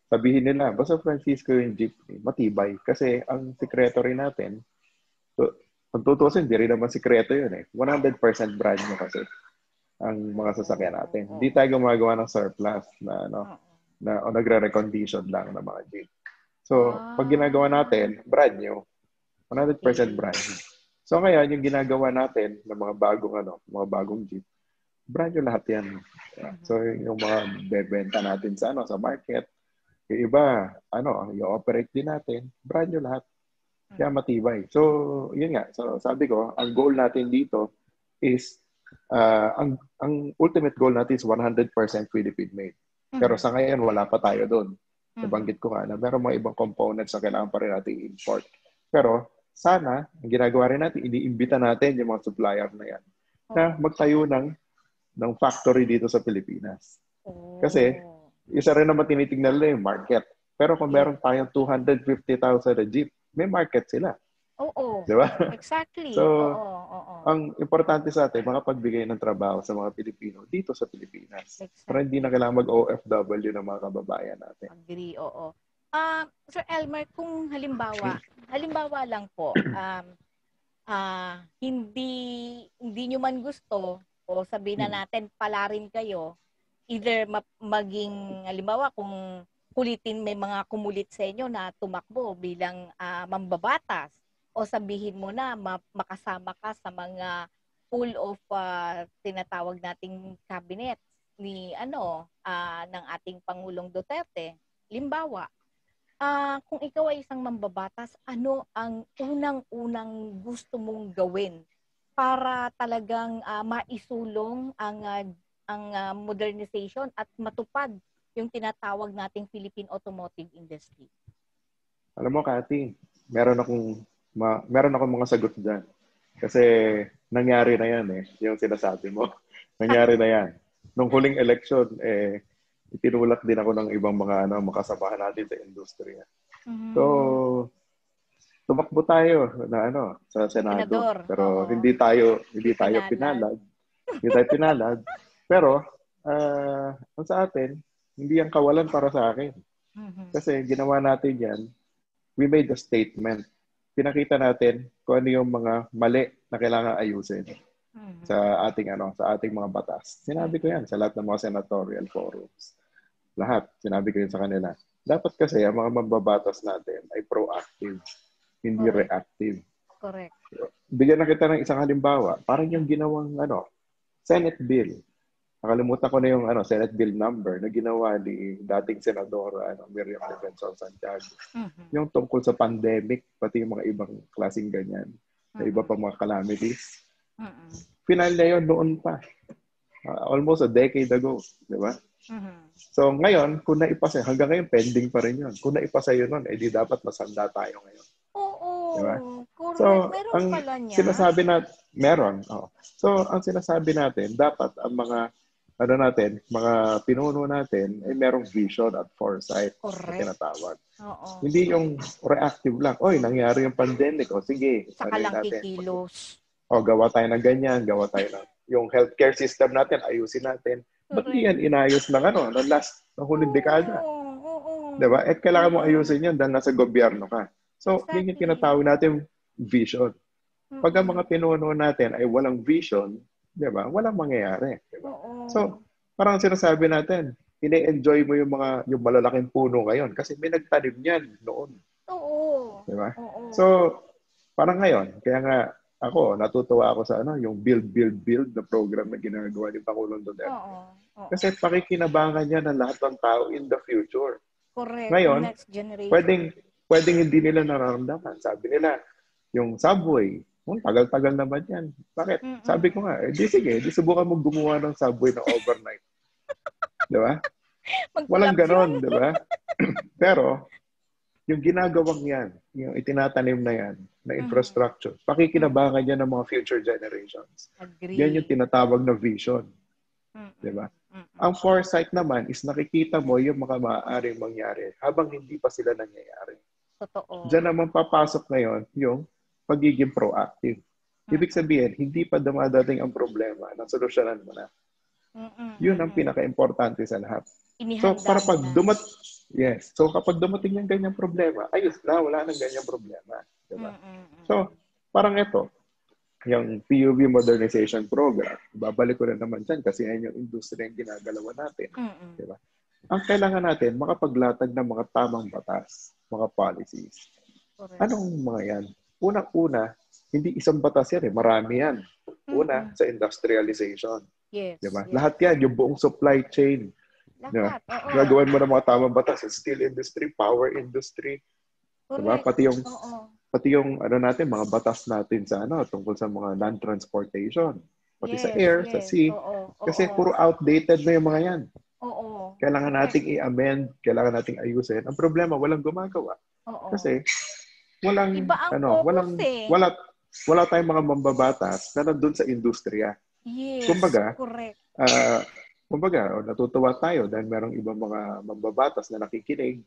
sabihin nila, basta Francisco yung jeep, matibay. Kasi ang sekreto rin natin, Kung tutusin, hindi rin naman sikreto yun eh. 100% brand new kasi ang mga sasakyan natin. Hindi tayo gumagawa ng surplus na o nagre-recondition lang ng mga Jeep. So, pag ginagawa natin, brand new, 100% brand new. So, ngayon, yung ginagawa natin ng mga bagong Jeep, brand new lahat yan. So, yung mga bebenta natin sa market, yung iba, i-operate din natin, brand new lahat. Kaya matibay. So, yun nga. So, sabi ko, ang goal natin dito is, ang ultimate goal natin is 100% Philippine made. Pero sa ngayon, wala pa tayo doon. Nabanggit ko nga na meron mga ibang components na kailangan pa rin natin i-import. Pero sana, ang ginagawa rin natin, iniimbita natin yung mga supplier na yan na magtayo ng factory dito sa Pilipinas. Kasi, isa rin naman tinitingnan nila yung market. Pero kung meron tayong 250,000 na Jeep, may market sila. Oo. Diba? Exactly. So, ang importante sa atin, makapagbigay ng trabaho sa mga Pilipino dito sa Pilipinas. Exactly. Para hindi na kailangan mag-OFW ng mga kababayan natin. Agree, oo. Sir Elmer, kung halimbawa lang po, hindi nyo man gusto o sabihin na natin pala rin kayo, either maging, halimbawa kung kulitin may mga kumulit sa inyo na tumakbo bilang mambabatas, o sabihin mo na makasama ka sa mga pool of tinatawag nating cabinet ni ng ating Pangulong Duterte. Limbawa, kung ikaw ay isang mambabatas, ano ang unang-unang gusto mong gawin para talagang maisulong ang modernization at matupad yung tinatawag nating Philippine automotive industry? Alam mo, Cathy, meron akong mga sagot dyan. Kasi nangyari na yan yung sinasabi mo. Nangyari na yan. Nung huling election, itinulak din ako ng ibang mga makasamahan natin sa industriya. So, tumakbo tayo na sa Senado. Senador. Pero hindi tayo pinalad. Hindi tayo pinalad. Pero, ang sa atin, hindi ang kawalan para sa akin. Kasi ginawa natin yan, we made a statement. Pinakita natin kung ano yung mga mali na kailangan ayusin sa ating mga batas. Sinabi ko yan sa lahat ng mga senatorial forums. Lahat, sinabi ko yun sa kanila. Dapat kasi ang mga mambabatas natin ay proactive, hindi reactive. Correct. Bigyan na kita ng isang halimbawa. Parang yung ginawang Senate bill. Nakalimutan ko na yung Senate bill number na ginawa ni dating Senador Miriam Defensor Santiago. Yung tungkol sa pandemic, pati yung mga ibang klaseng ganyan, na iba pa mga calamities. Final na yun noon pa. Almost a decade ago. Di ba? So ngayon, kung naipasa, hanggang ngayon pending pa rin yun. Kung naipasa yun nun, di dapat masanda tayo ngayon. Oo. Diba? Correct. So, meron pala niya. Sinasabi meron. So, ang sinasabi natin, dapat ang mga mga pinuno natin ay merong vision at foresight na tinatawag. Hindi yung reactive lang. Oy, nangyari yung pandemic. O sige, saka lang kikilos. Gawa tayo ng ganyan, gawa tayo ng yung healthcare system natin, ayusin natin. Ba't yan inayos ng ng huling dekada? Diba? Kailangan mo ayusin yan dahil nasa gobyerno ka. So, yun yung tinatawag natin vision. Pag ang mga pinuno natin ay walang vision, diba? Walang mangyayari. Diba? So, parang sinasabi natin, ine-enjoy mo yung malalaking puno ngayon kasi may nagtanim niyan noon. Oo. Diba? So, parang ngayon, kaya nga natutuwa ako sa yung build na program na ginagawa ni Pangulong Duterte. Kasi pakikinabangan niya ng lahat ng tao in the future. Correct. Ngayon, next generation. pwedeng hindi nila nararamdaman. Sabi nila, yung subway, tagal-tagal naman yan. Bakit? Sabi ko nga, sige, subukan mo gumawa ng subway na overnight. Diba? Walang ganon, diba? Pero, yung ginagawang yan, yung itinatanim na yan, na infrastructure, pakikinabangan yan ng mga future generations. Agree. Yan yung tinatawag na vision. Diba? Ang foresight naman is nakikita mo yung mga maaaring mangyari habang hindi pa sila nangyayari. Totoo. Diyan naman papasok ngayon yung pagiging proactive. Ibig sabihin, hindi pa dumadating ang problema na solusyonan mo na. Yun ang pinaka-importante sa lahat. So, para pag So, kapag dumating yung ganyang problema, ayos na, wala nang ganyang problema. Diba? So, parang ito, yung PUV modernization program, babalik ko na naman dyan kasi yan yung industry yung ginagalawan natin. Di ba? Ang kailangan natin, makapaglatag ng mga tamang batas, mga policies. Correct. Anong mga yan? Unang-una, hindi isang batas yan marami yan. Una, sa industrialization. Yes. Di ba? Lahat yan, yung buong supply chain. Lahat. Gagawin mo ng mga tamang batas sa steel industry, power industry. Diba? Pati yung natin, mga batas natin sa tungkol sa mga land transportation. Pati sa air, sa sea. Kasi puro outdated na yung mga yan. Kailangan nating i-amend, kailangan nating ayusin. Ang problema, walang gumagawa. Kasi wala tayong mga mambabatas na nandun sa industriya. Yes, Kumbaga, natutuwa tayo dahil merong ibang mga mambabatas na nakikinig.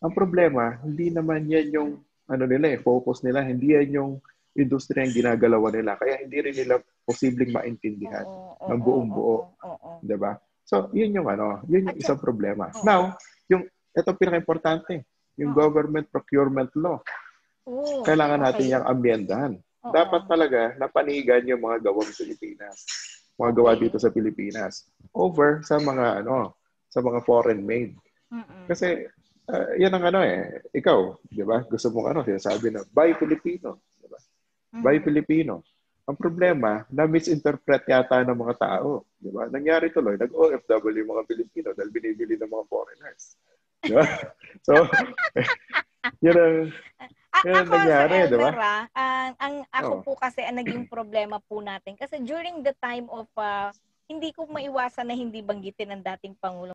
Ang problema, hindi naman yan yung focus nila, hindi yan yung industriya yung ginagalawan nila. Kaya hindi rin nila posibleng maintindihan ng buong buo. Diba? So, yun yung isang problema. Now, ito pinaka-importante, yung government procurement law. Kailangan natin yung amyendahan. Dapat talaga napanigan yung mga gawang Pilipinas. Mga gawa dito sa Pilipinas over sa mga sa mga foreign made. Kasi yan ang ikaw, 'di ba? Gusto mong sinasabi na buy Filipino, 'di ba? Buy Filipino. Ang problema, na misinterpret yata ng mga tao, 'di ba? Nangyari tuloy, nag-OFW yung mga Pilipino dahil binibili ng mga foreigners. 'Di ba? So, yan ang nangyari, di ba? Ako po kasi ang naging problema po natin. Kasi during the time of, hindi ko maiwasan na hindi banggitin ang dating Pangulong.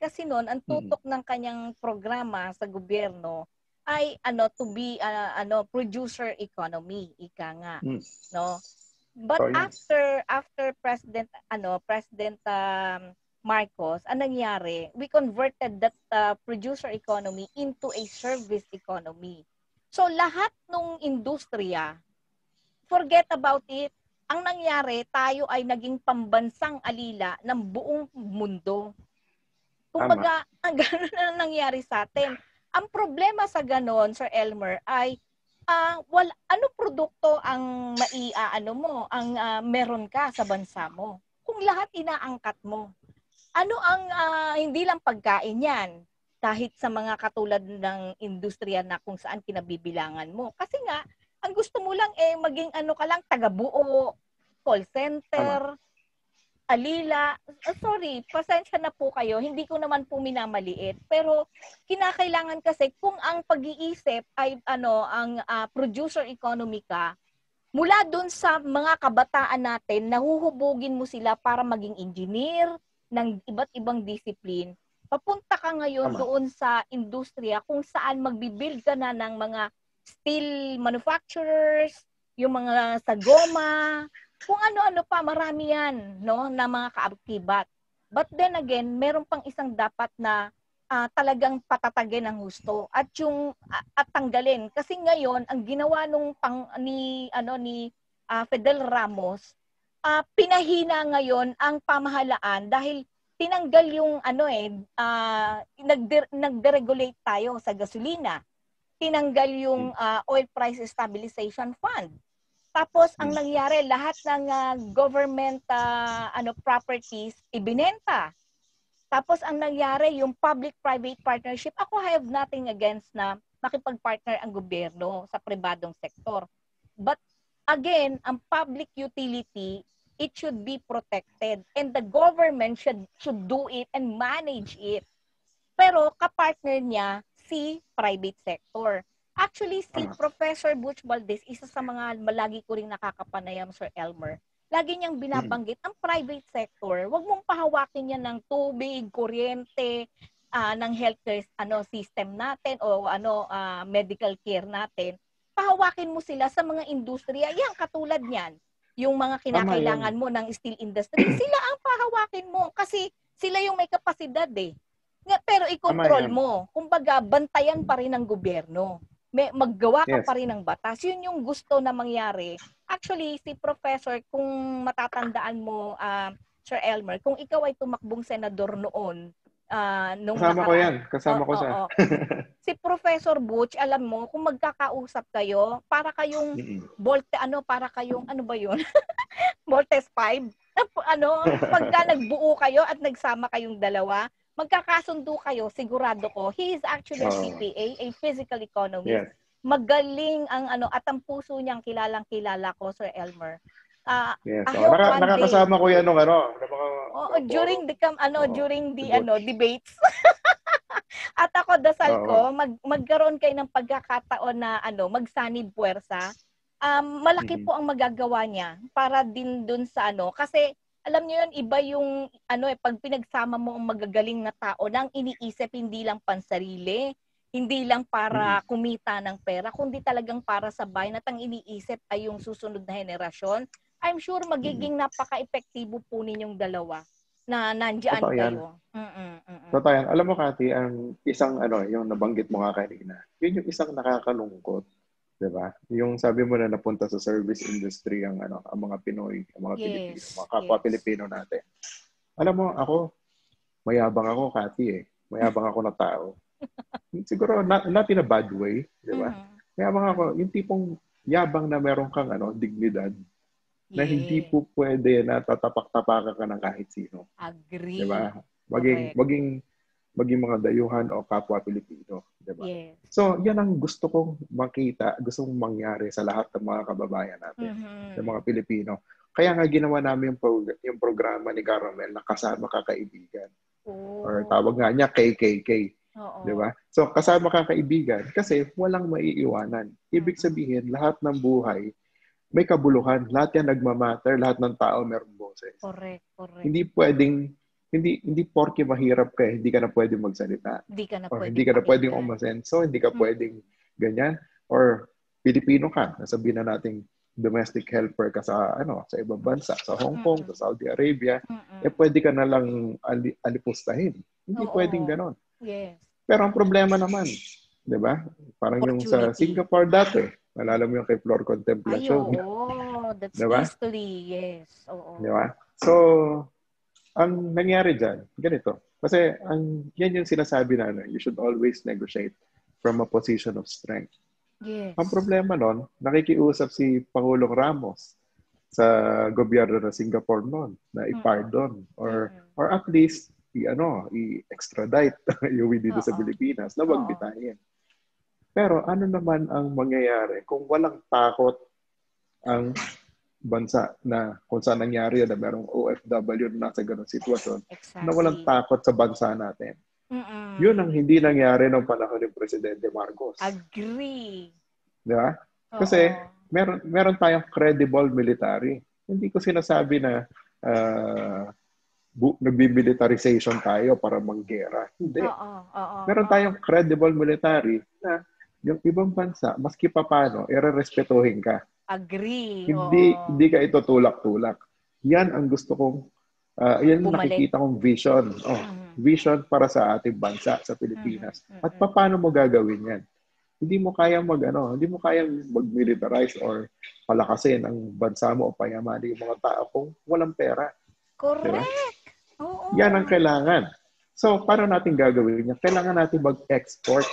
Kasi noon, ang tutok ng kanyang programa sa gobyerno ay to be producer economy, ika nga, no? But after President Marcos, ang nangyari, we converted that producer economy into a service economy. So lahat ng industriya, forget about it. Ang nangyari, tayo ay naging pambansang alila ng buong mundo. Kumbaga, ang gano'n na nangyari sa atin. Ang problema sa ganon, Sir Elmer, ay ano produkto ang meron ka sa bansa mo? Kung lahat inaangkat mo. Ano ang hindi lang pagkain yan, kahit sa mga katulad ng industriya na kung saan kinabibilangan mo. Kasi nga, ang gusto mo lang maging taga-buo, call center, alila. Sorry, pasensya na po kayo, hindi ko naman po minamaliit. Pero kinakailangan kasi kung ang pag-iisip ay ang producer economy ka, mula dun sa mga kabataan natin, nahuhubugin mo sila para maging engineer, ng iba't ibang discipline, papunta ka ngayon doon sa industriya kung saan magbibuild ka na ng mga steel manufacturers, yung mga sa goma, kung ano-ano pa, marami yan, no, na mga kaakibat. But then again, meron pang isang dapat na talagang patatagin ang husto at tanggalin. Kasi ngayon, ang ginawa ni Fidel Ramos, pinahina ngayon ang pamahalaan dahil tinanggal yung nagderegulate tayo sa gasolina. Tinanggal yung oil price stabilization fund. Tapos ang nangyari, lahat ng government properties ibinenta. Tapos ang nangyari, yung public-private partnership, ako I have nothing against na makipag-partner ang gobyerno sa pribadong sektor. But again, ang public utility, it should be protected and the government should do it and manage it. Pero kapartner niya si private sector. Actually, si Professor Butch Valdez, isa sa mga malagi ko ring nakakapanayam, Sir Elmer, lagi niyang binabanggit ang private sector. Huwag mong pahawakin yan ng tubig, kuryente, ng healthcare system natin o medical care natin. Pahawakin mo sila sa mga industriya. Yan, katulad niyan. Yung mga kinakailangan mo ng steel industry, sila ang pahawakin mo kasi sila yung may kapasidad Pero i-control mo. Kumbaga, bantayan pa rin ng gobyerno. Maggawa ka pa rin ng batas. Yun yung gusto na mangyari. Actually, si Professor, kung matatandaan mo, Sir Elmer, kung ikaw ay tumakbong senador noon, nung Kasama ko yan. Kasama ko siya. Si Professor Butch, alam mo, kung magkakausap kayo, para kayong para kayong, ano ba yun? Voltes 5. Pagka nagbuo kayo at nagsama kayong dalawa, magkakasundo kayo, sigurado ko. He is actually a CPA, a physical economist. Yes. Magaling ang at ang puso niyang kilalang-kilala ko, Sir Elmer. Yes. Nakakasama ko yan during the debates. At ako dasal ko magkaroon kayo ng pagkakataon na magsanib puwersa. Malaki po ang magagawa niya para din dun sa kasi alam niyo yun, iba yung pag pinagsama mo ang magagaling na tao nang iniisip hindi lang pansarili, hindi lang para kumita ng pera, kundi talagang para sa bayan at ang iniisip ay yung susunod na henerasyon. I'm sure magiging napaka-epektibo po ninyong dalawa na nandiyan kayo. Totoo yan. Alam mo, Cathy, ang isang yung nabanggit mo nga kanina, yun yung isang nakakalungkot. Diba? Yung sabi mo na napunta sa service industry ang mga Pinoy, ang mga Pilipino, mga kapwa Pilipino natin. Alam mo, mayabang ako, Cathy Mayabang ako na tao. Siguro, not in a bad way. Diba? Mayabang ako. Yung tipong yabang na meron kang dignidad. Na hindi po pwede na tatapak-tapakan ka ng kahit sino. Agree. Diba? Maging mga dayuhan o kapwa Pilipino. Diba? Yes. So, yan ang gusto kong makita, gusto kong mangyari sa lahat ng mga kababayan natin, ng mga Pilipino. Kaya nga ginawa namin yung programa ni Caramel na Kasama Kakaibigan. Or tawag nga niya KKK. Diba? So, Kasama Kakaibigan kasi walang maiiwanan. Ibig sabihin, lahat ng buhay may kabuluhan. Lahat yan nagmamatter. Lahat ng tao mayroong boses. Correct. Hindi pwedeng, hindi porke mahirap ka, hindi ka na pwedeng magsalita. Hindi ka na pwedeng umasenso, hindi ka pwedeng ganyan. Or Pilipino ka, nasabihin na nating domestic helper ka sa ibang bansa, sa Hong Kong, sa Saudi Arabia, pwede ka na lang alipustahin. Hindi pwedeng ganon. Yes. Pero ang problema naman, di ba? Parang yung sa Singapore dati, nalala mo yung kay Flor Contemplacion. That's diba? history, yes. Diba? So, ang nangyari dyan, ganito. Kasi yan yung sinasabi na you should always negotiate from a position of strength. Yes. Ang problema nun, nakikiusap si Pangulong Ramos sa gobyerno ng Singapore noon na i-pardon or at least i-extradite yung dito sa Pilipinas na magbitahin. Pero ano naman ang mangyayari kung walang takot ang bansa na kung saan nangyari na merong OFW na nasa ganong sitwasyon na walang takot sa bansa natin. Yun ang hindi nangyari ng panahon ni Presidente Marcos. Agree. Diba? Kasi meron tayong credible military. Hindi ko sinasabi na nagbi-militarization tayo para manggera. Hindi. Meron tayong credible military na yung ibang bansa, maski pa paano, irerespetuhin ka. Agree. Hindi ka ito tulak-tulak. Yan ang gusto kong, yan ang nakikita kong vision. Vision para sa ating bansa, sa Pilipinas. At paano mo gagawin yan? Hindi mo kayang mag-militarize or palakasin ang bansa mo o payamanin yung mga tao kung walang pera. Correct. Diba? Yan ang kailangan. So, paano natin gagawin yan? Kailangan natin mag-export.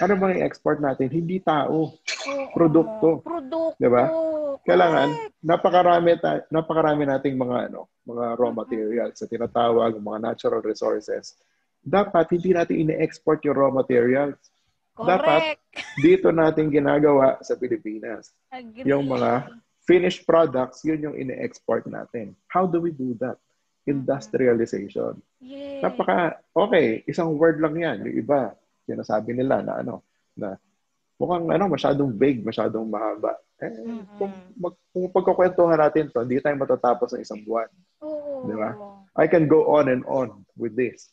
Ano bang i-export natin? Hindi tao. Produkto. Diba? Kailangan, napakarami nating mga raw materials sa tinatawag, mga natural resources. Dapat hindi natin ine-export yung raw materials. Correct. Dapat dito natin ginagawa sa Pilipinas. Agree. Yung mga finished products, yun yung ine-export natin. How do we do that? Industrialization. Yes. Okay, isang word lang yan. Yung iba, sinasabi nila na mukhang masyadong vague, masyadong mahaba. Kung pagkukwentuhan natin to, hindi tayo matatapos ng isang buwan. Di ba? I can go on and on with this.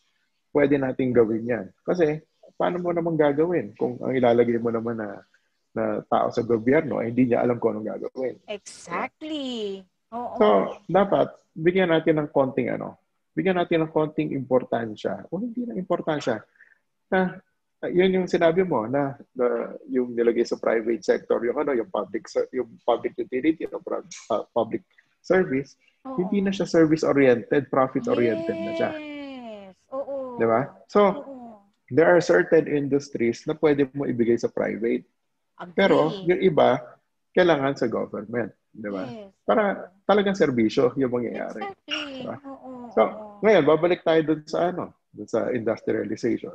Pwede nating gawin yan. Kasi, paano mo naman gagawin kung ang ilalagay mo naman na tao sa gobyerno ay hindi niya alam kung anong gagawin. Exactly. So, dapat, bigyan natin ng konting importansya o hindi na importansya na yun yung sinabi mo na yung nilagay sa private sector, yung public utility, public service, hindi na siya service-oriented, profit-oriented na siya. Di ba? So, there are certain industries na pwede mo ibigay sa private. Pero yung iba, kailangan sa government. Di ba? Para talagang serbisyo yung mangyayari. Diba? So, ngayon, babalik tayo dun sa industrialization.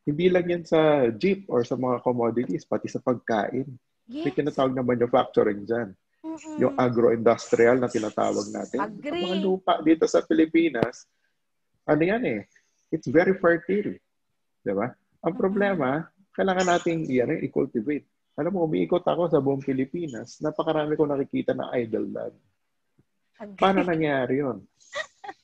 Hindi lang yan sa jeep or sa mga commodities, pati sa pagkain. May tinatawag na manufacturing dyan. Yung agro-industrial na tinatawag natin. Ang mga lupa dito sa Pilipinas, ano yan it's very fertile. Diba? Ang problema, kailangan nating i-cultivate. Alam mo, umiikot ako sa buong Pilipinas, napakarami ko nakikita na idle land. Paano nangyari yun?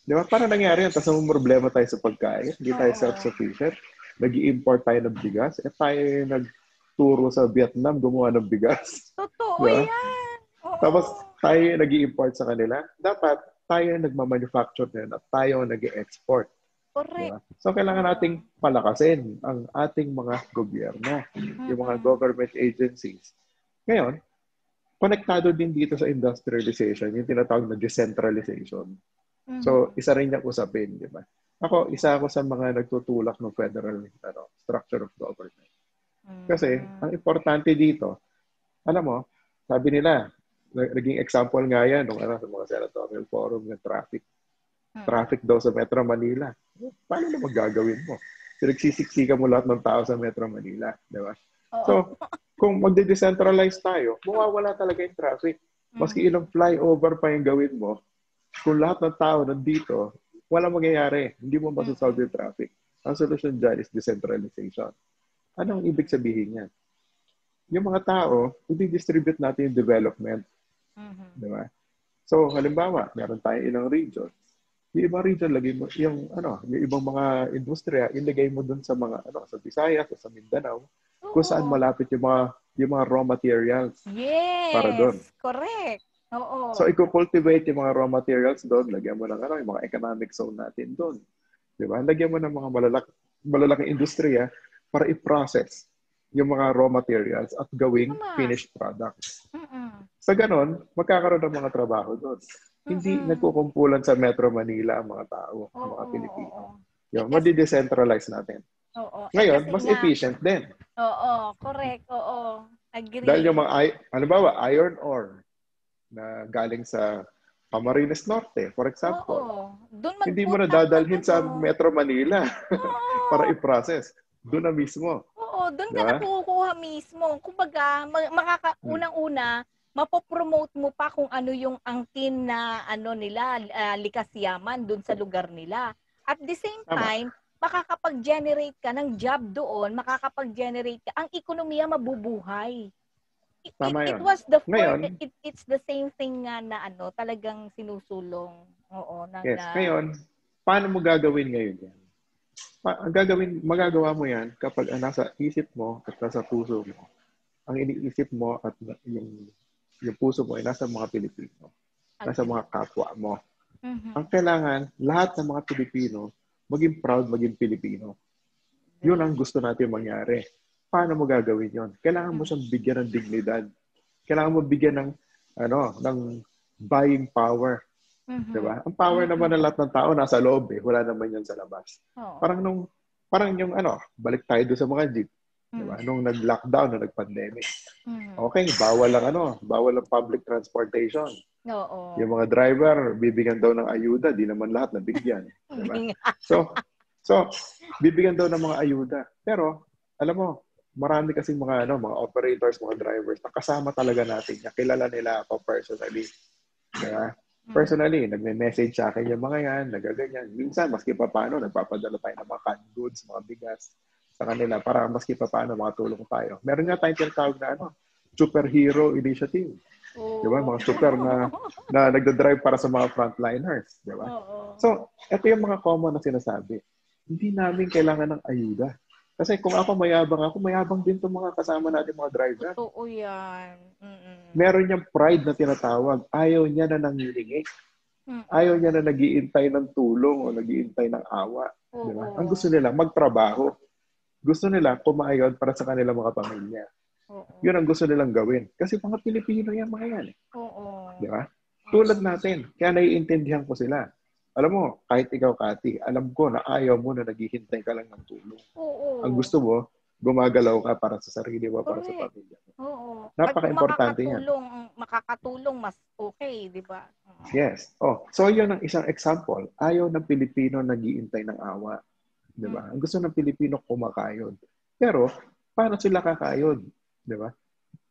Diba? Paano nangyari yun? Tapos may problema tayo sa pagkain, hindi tayo self-sufficient. Nag-i-import tayo ng bigas, tayo nagturo sa Vietnam gumawa ng bigas. Totoo diba? yan. Tapos tayo nag-i-import sa kanila. Dapat tayo nagmamanufacture din at tayo nag-i-export. Correct. Diba? So, kailangan nating palakasin ang ating mga gobyerno, yung mga government agencies. Ngayon, konektado din dito sa industrialization, yung tinatawag na decentralization. So, isa rin niyang usapin, di ba? Isa ako sa mga nagtutulak ng federal structure of government. Kasi, ang importante dito, alam mo, sabi nila, naging example nga yan sa mga senatorial forum ng traffic. Traffic daw sa Metro Manila. Paano na magagawin mo? Pinagsisiksikan mo lahat ng tao sa Metro Manila. Di ba? So, kung magde-decentralize tayo, mawawala talaga yung traffic. Maski ilang flyover pa yung gawin mo, kung lahat ng tao nandito, walang mangyayari. Hindi mo masasolve yung traffic. Ang solusyon dyan is decentralization. Anong ibig sabihin yan? Yung mga tao, i-distribute natin yung development. Diba? So, halimbawa, meron tayo ilang region. Yung ibang region, lagay mo, yung ibang mga industriya, ilagay mo dun sa mga, sa Visayas, sa Mindanao, kung saan malapit yung mga raw materials. Yes! Para doon. Correct. Oo. So, i-cultivate yung mga raw materials doon, lagyan mo ng yung mga economic zone natin doon. Di ba? Lagyan mo ng mga malalaking industriya para i-process yung mga raw materials at gawing finished products. Sa ganon, magkakaroon ng mga trabaho doon. Hindi nagkukumpulan sa Metro Manila ang mga tao, ang mga Pilipino. Yung, madi-decentralize natin. Ngayon, mas efficient din. Oo, correct. Oo, agree. Dahil yung mga, iron ore, na galing sa Camarines Norte, for example. Hindi mo na dadalhin sa Metro Manila para i-process. Doon na mismo. Oo, doon ka na kukuha mismo. Kumbaga, unang-una, mapopromote mo pa kung ano yung angkin na nila, likas yaman doon sa lugar nila. At the same time, makakapag-generate ka ng job doon, makakapag-generate ka, ang ekonomiya mabubuhay. It was the point, it's the same thing nga na talagang sinusulong. Oo. Ngayon, paano mo gagawin ngayon yan? Magagawa mo yan kapag nasa isip mo at nasa puso mo. Ang iniisip mo at yung puso mo ay nasa mga Pilipino. Nasa mga kapwa mo. Ang kailangan, lahat ng mga Pilipino, maging proud, maging Pilipino. Yun ang gusto natin mangyari. Paano mo gagawin yon? Kailangan mo siyang bigyan ng dignidad. Kailangan mo bigyan ng buying power. Diba? Ang power naman ng lahat ng tao nasa loob wala naman yan sa labas. Parang yung balik tayo doon sa mga jeep. Diba? Nung nag-lockdown, nung nag-pandemic. Okay, bawal ang public transportation. Yung mga driver, bibigyan daw ng ayuda, di naman lahat nabigyan. Diba? So, bibigyan daw ng mga ayuda. Pero, alam mo, marami kasi mga operators, mga drivers na kasama talaga natin. Nakilala nila ako personally. Kaya, personally, nagme-message sa akin yung mga yan, nagaganyan. Minsan, maski pa paano, nagpapadala tayo ng mga canned goods, mga bigas sa kanila para maski pa paano makatulong tayo. Meron nga tayong tinatawag na superhero initiative. Diba? Mga super na nagdadrive para sa mga frontliners. Diba? So, ito yung mga common na sinasabi. Hindi namin kailangan ng ayuda. Kasi kung ako mayabang din itong mga kasama natin mga driver. Oo yan. Meron niyang pride na tinatawag. Ayaw niya na nangihingi. Ayaw niya na nag-iintay ng tulong o nag-iintay ng awa. Diba? Ang gusto nila, magtrabaho. Gusto nila kumayod para sa kanilang mga pamilya. Yun ang gusto nilang gawin. Kasi mga Pilipino yan, mga yan. Diba? Tulad natin. Kaya naiintindihan ko sila. Alam mo, kahit ikaw, Kati, alam ko na ayaw mo na naghihintay ka lang ng tulong. Oo. Ang gusto mo, gumagalaw ka para sa sarili mo, para sa pamilya mo. Oo. Napaka-importante yan. Makakatulong, mas okay, di ba? Yes. So yun ang isang example. Ayaw ng Pilipino naghihintay ng awa. Di ba? Ang gusto ng Pilipino kumakayod. Pero, paano sila kakayod? Di ba?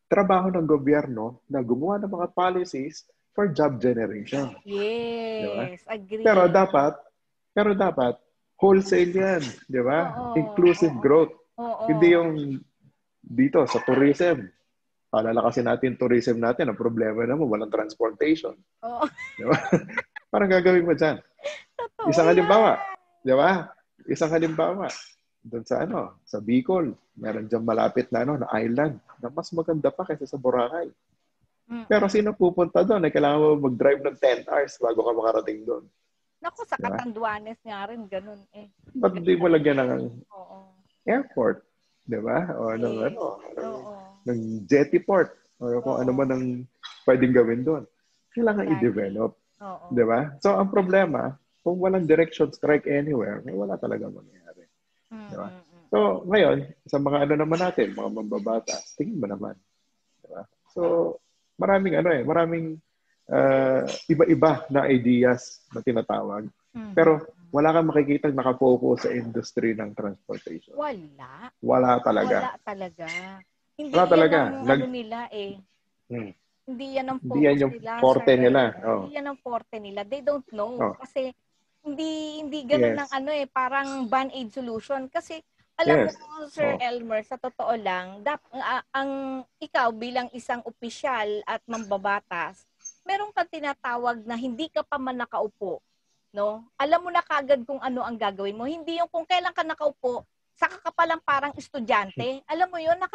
Trabaho ng gobyerno na gumawa ng mga policies for job generation. Yes, diba? agree. Pero dapat wholesale yan, di ba? Inclusive growth. Hindi yung dito sa tourism. Palalakasin natin tourism natin, ang problema naman walang transportation. Di ba? Parang gagawin mo dyan. Isang halimbawa, di ba? Isang halimbawa, doon sa Bicol, meron dyan malapit na na island na mas maganda pa kaysa sa Boracay. Pero sino pupunta doon? Kailangan mo mag-drive ng 10 hours bago ka makarating doon. Naku, sa Catanduanes nga rin, ganun eh. Ba't hindi mo lagyan ng airport? Di ba? O ng jetty port. O kung ano man ang pwedeng gawin doon. Kailangan i-develop. Di ba? So, ang problema, kung walang direction strike anywhere, wala talaga mangyayari. Diba? So, ngayon, sa mga naman natin, mga mambabatas, tingin mo naman. Diba? So, maraming iba-iba na ideas na tinatawag. Pero, wala kang makikita nakafocus sa industry ng transportation. Wala talaga. Hindi wala talaga. Nila eh. Hindi yan ang focus nila. Forte nila. Hindi yan ang forte nila. They don't know. Kasi, hindi gano'n ng parang band-aid solution. Kasi, alam mo, Sir Elmer, sa totoo lang, ikaw bilang isang opisyal at mambabatas, meron kang tinatawag na hindi ka pa man nakaupo. No? Alam mo na kagad kung ano ang gagawin mo. Hindi yung kung kailan ka nakaupo, saka ka palang parang estudyante. Alam mo yun, ang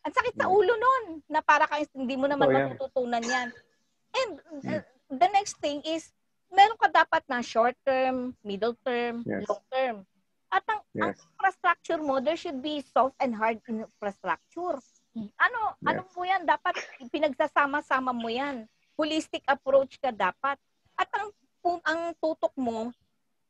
sakit sa ulo nun, na para hindi mo naman matututunan yan. And the next thing is, meron ka dapat na short term, middle term, long term. At ang infrastructure mo, there should be soft and hard infrastructure. Ano mo yan? Dapat pinagsasama-sama mo yan. Holistic approach ka dapat. At ang tutok mo,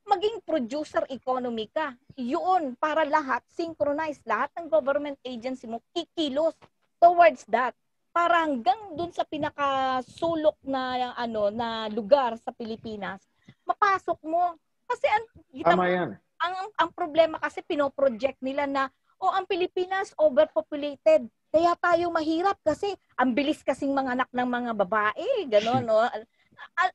maging producer economy ka. Yun, para lahat, synchronize. Lahat ng government agency mo, kikilos towards that. Para hanggang dun sa pinakasulok na na lugar sa Pilipinas, mapasok mo. Kasi ang problema kasi pinoproject nila na ang Pilipinas overpopulated. Kaya tayo mahirap kasi ang bilis kasing mga anak ng mga babae, gano'n, no?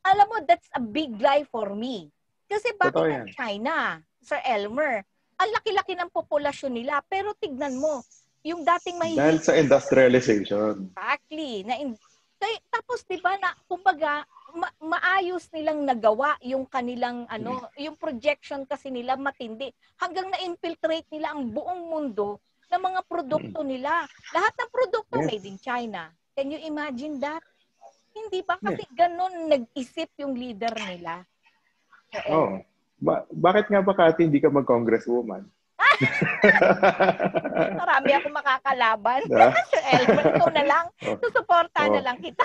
Alam mo, that's a big lie for me. Kasi bakit ang China, Sir Elmer, ang laki-laki ng populasyon nila, pero tignan mo, yung dating dahil sa industrialization. Exactly. Tapos, di ba, kumbaga, maayos nilang nagawa yung kanilang, yung projection kasi nila matindi. Hanggang na-infiltrate nila ang buong mundo ng mga produkto nila. Lahat ng produkto made in China. Can you imagine that? Hindi ba? Kasi ganun nag-isip yung leader nila. Bakit nga ba, Kati, hindi ka mag-congresswoman? Marami ako makakalaban. Sir Elmer, ikaw na lang. Susuporta na lang kita.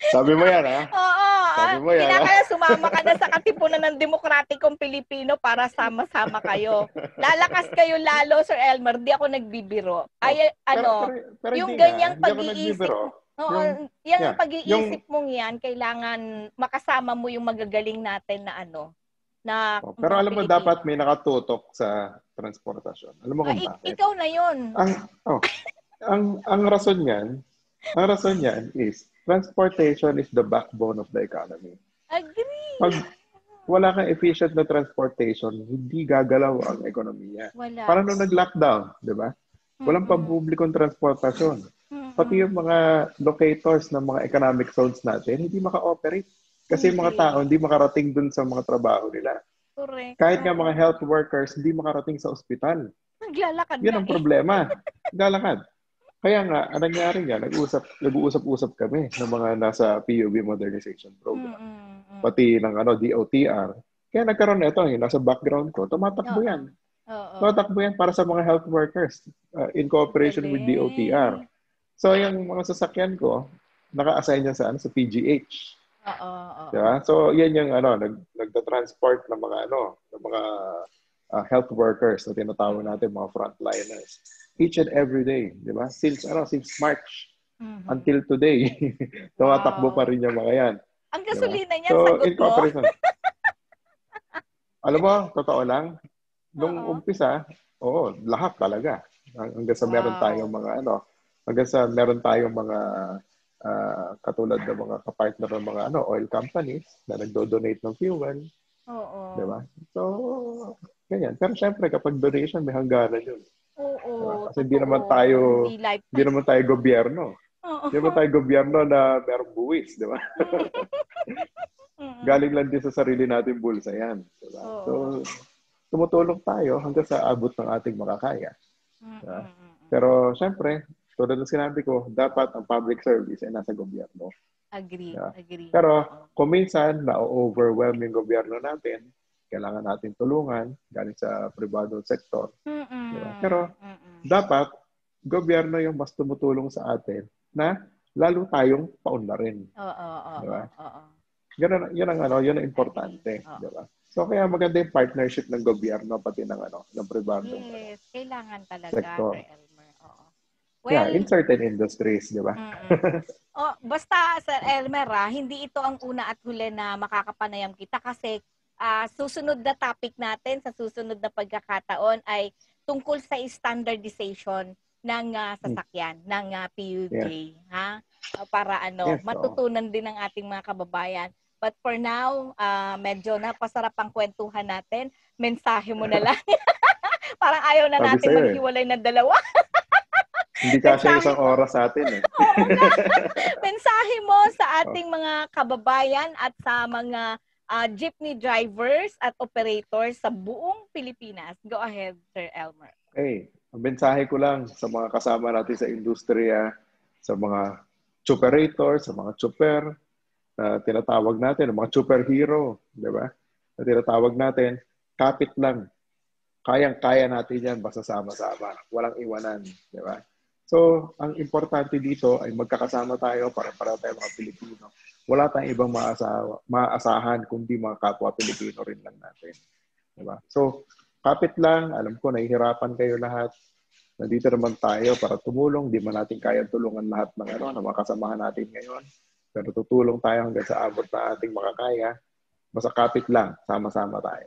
Sabi mo yan, ha? Oo. Sabi mo yan, kaya sumama ka na sa katipunan ng demokratikong Pilipino para sama-sama kayo. Lalakas kayo lalo, Sir Elmer. Di ako nagbibiro. Pero yung ganyang pag-iisip. Yung pag-iisip mong yan, kailangan makasama mo yung magagaling natin na pero alam mo, dapat may nakatutok sa transportasyon. Alam mo kung bakit? Ikaw na yun. Ang rason niyan is transportation is the backbone of the economy. Agree. Pag wala kang efficient na transportation, hindi gagalaw ang ekonomiya. Parang nung nag-lockdown, di ba? Walang pampublikong transportasyon. Pati yung mga locators ng mga economic zones natin, hindi maka-operate. Kasi mga tao hindi makarating dun sa mga trabaho nila. Correct. Kahit nga mga health workers, hindi makarating sa ospital. Naglalakad yan ang problema. Naglalakad. Kaya nga, anong nangyari nga, nag-uusap-usap kami ng mga nasa PUB modernization program. Pati ng DOTR. Kaya nagkaroon na ito, nasa background ko, tumatakbo yan. Tumatakbo yan para sa mga health workers in cooperation with DOTR. So, yung mga sasakyan ko, naka-assign yan sa PGH. Diba? So, yan yung nagta-transport ng mga health workers na tinatawag natin, mga frontliners. Each and every day, di ba? Since March until today, tumatakbo pa rin yung mga yan. Ang gasolina niya, so, sagot in comparison, alam mo, totoo lang, nung umpisa, lahat talaga. Hanggang sa meron tayong mga katulad ng mga kapartner ng mga oil companies na nagdo-donate ng fuel. Di ba? So, ganyan. Pero syempre, kapag donation, may hangganan yun. Diba? Kasi hindi naman tayo gobyerno. Hindi naman tayo gobyerno na merong buwis, di ba? Galing lang din sa sarili natin bulsa yan. Diba? So, tumutulong tayo hanggang sa abot ng ating makakaya. Diba? Pero syempre, tulad ng sinabi ko, dapat ang public service ay nasa gobyerno. Agree. Pero kung minsan na-overwhelm yung gobyerno natin, kailangan natin tulungan galing sa pribadong sektor. Diba? Pero dapat gobyerno yung mas tumutulong sa atin na lalo tayong paunlarin. Diba? Yun ang importante. Diba? So kaya maganda yung partnership ng gobyerno pati ng pribadong kailangan talaga, sektor. Sir Elmer. Well, in certain industries, di ba? Basta, Sir Elmer, hindi ito ang una at huli na makakapanayam kita kasi susunod na topic natin sa susunod na pagkakataon ay tungkol sa standardization ng sasakyan, ng PUJ. Ha? Para matutunan din ng ating mga kababayan. But for now, medyo napasarap ang kwentuhan natin. Mensahe mo na lang. Parang ayaw na natin maghiwalay ng dalawa. Hindi kasi isang oras sa atin. Mensahe mo sa ating mga kababayan at sa mga jeepney drivers at operators sa buong Pilipinas. Go ahead, Sir Elmer. Okay. Ang mensahe ko lang sa mga kasama natin sa industriya, sa mga chopperators, sa mga chopper, tinatawag natin, mga superhero, di ba? Na tinatawag natin, kapit lang. Kayang-kaya natin yan basta sama-sama. Walang iwanan, di ba? So, ang importante dito ay magkakasama tayo para tayo mga Pilipino. Wala tayong ibang maasahan kundi mga kapwa Pilipino rin lang natin. Di ba? So, kapit lang. Alam ko, nahihirapan kayo lahat. Nandito naman tayo para tumulong. Di man natin kaya tulungan lahat ng mga kasamahan natin ngayon. Pero tutulong tayo hanggang sa abot na ating makakaya. Basta kapit lang, sama-sama tayo.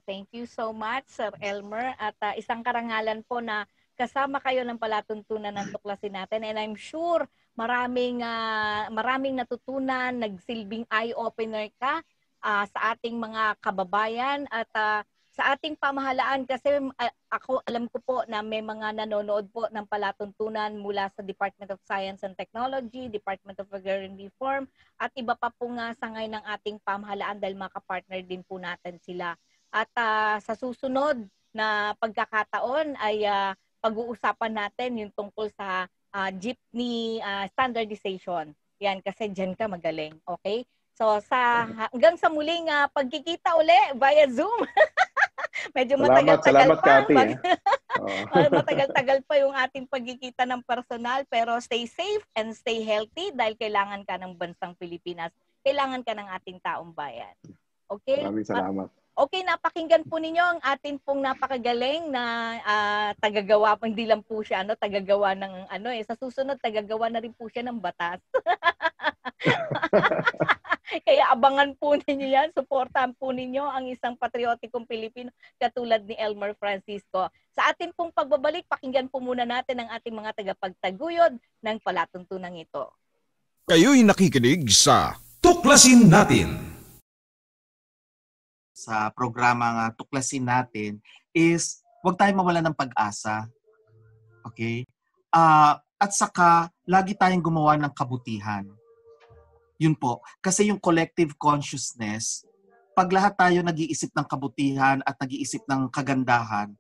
Thank you so much, Sir Elmer. At isang karangalan po na kasama kayo ng palatuntunan ng tuklasin natin. And I'm sure maraming natutunan, nagsilbing eye-opener ka sa ating mga kababayan at sa ating pamahalaan kasi ako alam ko po na may mga nanonood po ng palatuntunan mula sa Department of Science and Technology, Department of Agrarian Reform at iba pa po nga sangay ng ating pamahalaan dahil mga kapartner din po natin sila. At sa susunod na pagkakataon ay pag-uusapan natin yung tungkol sa jeepney standardization. Yan kasi dyan ka magaling. Okay? So hanggang sa muling pagkikita uli via Zoom. Medyo matagal-tagal pa. Matagal-tagal pa yung ating pagkikita ng personal pero stay safe and stay healthy dahil kailangan ka ng bansang Pilipinas. Kailangan ka ng ating taong bayan. Okay? Maraming salamat. Okay, napakinggan po ninyo ang atin pong napakagaling na tagagawa, hindi lang po siya tagagawa ng sa susunod tagagawa na rin po siya ng batas. Kaya abangan po ninyo yan, suportahan po ninyo ang isang patriotikong Pilipino katulad ni Elmer Francisco. Sa atin pong pagbabalik, pakinggan po muna natin ang ating mga tagapagtaguyod ng palatuntunang ito. Kayo'y nakikinig sa Tuklasin Natin. Sa programa Tuklasin Natin is huwag tayong mawala ng pag-asa. Okay? At saka, lagi tayong gumawa ng kabutihan. Yun po. Kasi yung collective consciousness, pag lahat tayo nag-iisip ng kabutihan at nag-iisip ng kagandahan,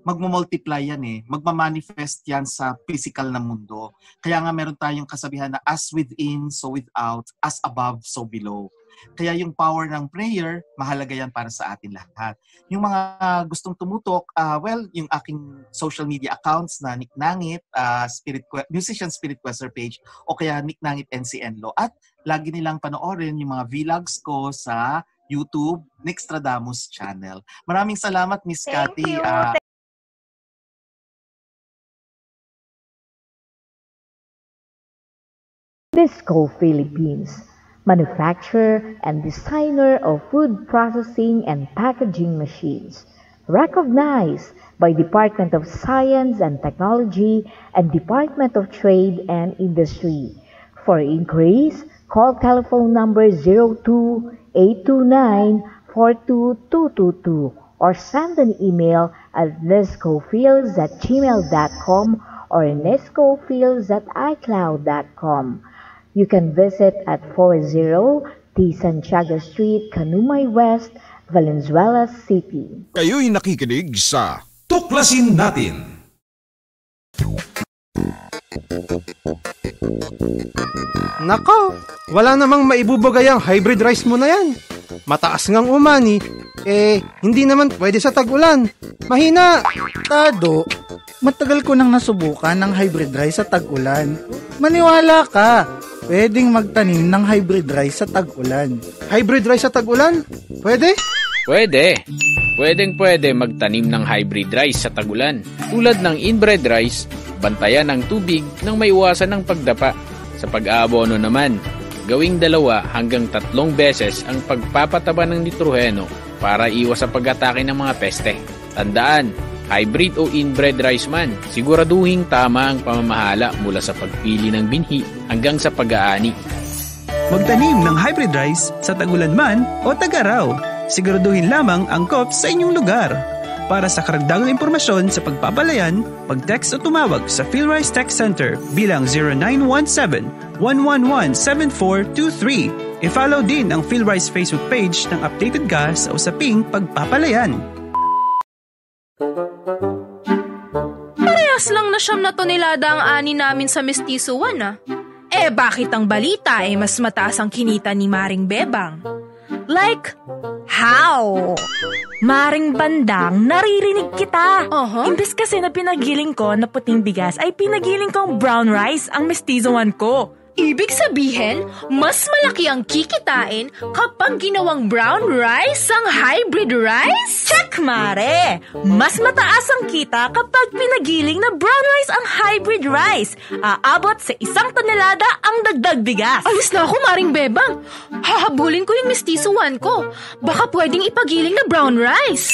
magmumultiply yan Magmamanifest yan sa physical na mundo. Kaya nga meron tayong kasabihan na as within, so without, as above, so below. Kaya yung power ng prayer, mahalaga yan para sa atin lahat. Yung mga gustong tumutok, yung aking social media accounts na Nick Nangit, Musician Spirit Quester page, o kaya Nick Nangit NCNLO. At lagi nilang panoorin yung mga vlogs ko sa YouTube, Nixtradamus channel. Maraming salamat, Miss Cathy. Visco Philippines, manufacturer and designer of food processing and packaging machines, recognized by Department of Science and Technology and Department of Trade and Industry. For inquiries, call telephone number 02-829-42222 or send an email at nescofields@gmail.com or nescofields@icloud.com. You can visit at 40 T. Santiago Street, Canumay West, Valenzuela City. Kayo'y nakikinig sa Tuklasin Natin. Nako, wala namang maibubagay ang hybrid rice mo na yan. Mataas ngang umani, hindi naman pwede sa tag-ulan. Mahina. Tado, matagal ko nang nasubukan ng hybrid rice sa tag-ulan. Maniwala ka, pwedeng magtanim ng hybrid rice sa tag-ulan. Hybrid rice sa tag-ulan? Pwede? Pwede. Pwedeng-pwede magtanim ng hybrid rice sa tag-ulan. Tulad ng inbred rice, bantayan ng tubig nang maiwasan ng pagdapa. Sa pag-aabono naman, gawing 2 hanggang 3 beses ang pagpapataba ng nitroheno para iwas sa pag-atake ng mga peste. Tandaan, hybrid o inbred rice man, siguraduhin tama ang pamamahala mula sa pagpili ng binhi hanggang sa pag-aani. Magtanim ng hybrid rice sa tag-ulan man o tag-araw. Siguraduhin lamang ang COP sa inyong lugar. Para sa karagdagang impormasyon sa pagpapalayan, mag-text o tumawag sa PhilRice Tech Center bilang 0917-111-7423. I-follow din ang PhilRice Facebook page ng updated ka sa usaping pagpapalayan. Parehas lang na 9 tonelada ang ani namin sa Mestizo 1 bakit ang balita mas mataas ang kinita ni Maring Bebang? Like, how? Maring Bandang, naririnig kita. Imbes kasi na pinagiling ko na puting bigas, ay pinagiling kong brown rice ang Mestizo 1 ko. Ibig sabihin, mas malaki ang kikitain kapag ginawang brown rice ang hybrid rice? Check, mare! Mas mataas ang kita kapag pinagiling na brown rice ang hybrid rice. Aabot sa 1 tonelada ang dagdag bigas. Alis na ako, Maring Bebang. Hahabulin ko yung Mestizo 1 ko. Baka pwedeng ipagiling na brown rice.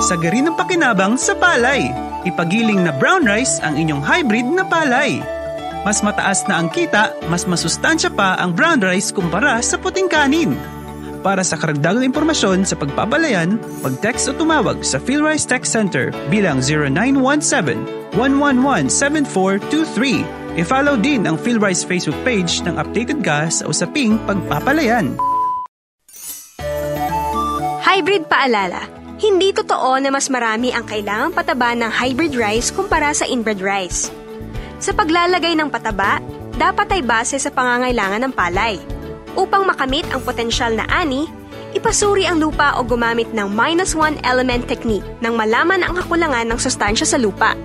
Sagari ng pakinabang sa palay. Ipagiling na brown rice ang inyong hybrid na palay. Mas mataas na ang kita, mas masustansya pa ang brown rice kumpara sa puting kanin. Para sa karagdagang impormasyon sa pagpapalayan, mag-text o tumawag sa PhilRice Tech Center bilang 0917-111-7423. I-follow din ang PhilRice Facebook page ng updated ka sa usaping pagpapalayan. Hybrid paalala. Hindi totoo na mas marami ang kailangang pataba ng hybrid rice kumpara sa inbred rice. Sa paglalagay ng pataba, dapat ay base sa pangangailangan ng palay. Upang makamit ang potensyal na ani, ipasuri ang lupa o gumamit ng -1 element technique nang malaman ang kakulangan ng sustansya sa lupa.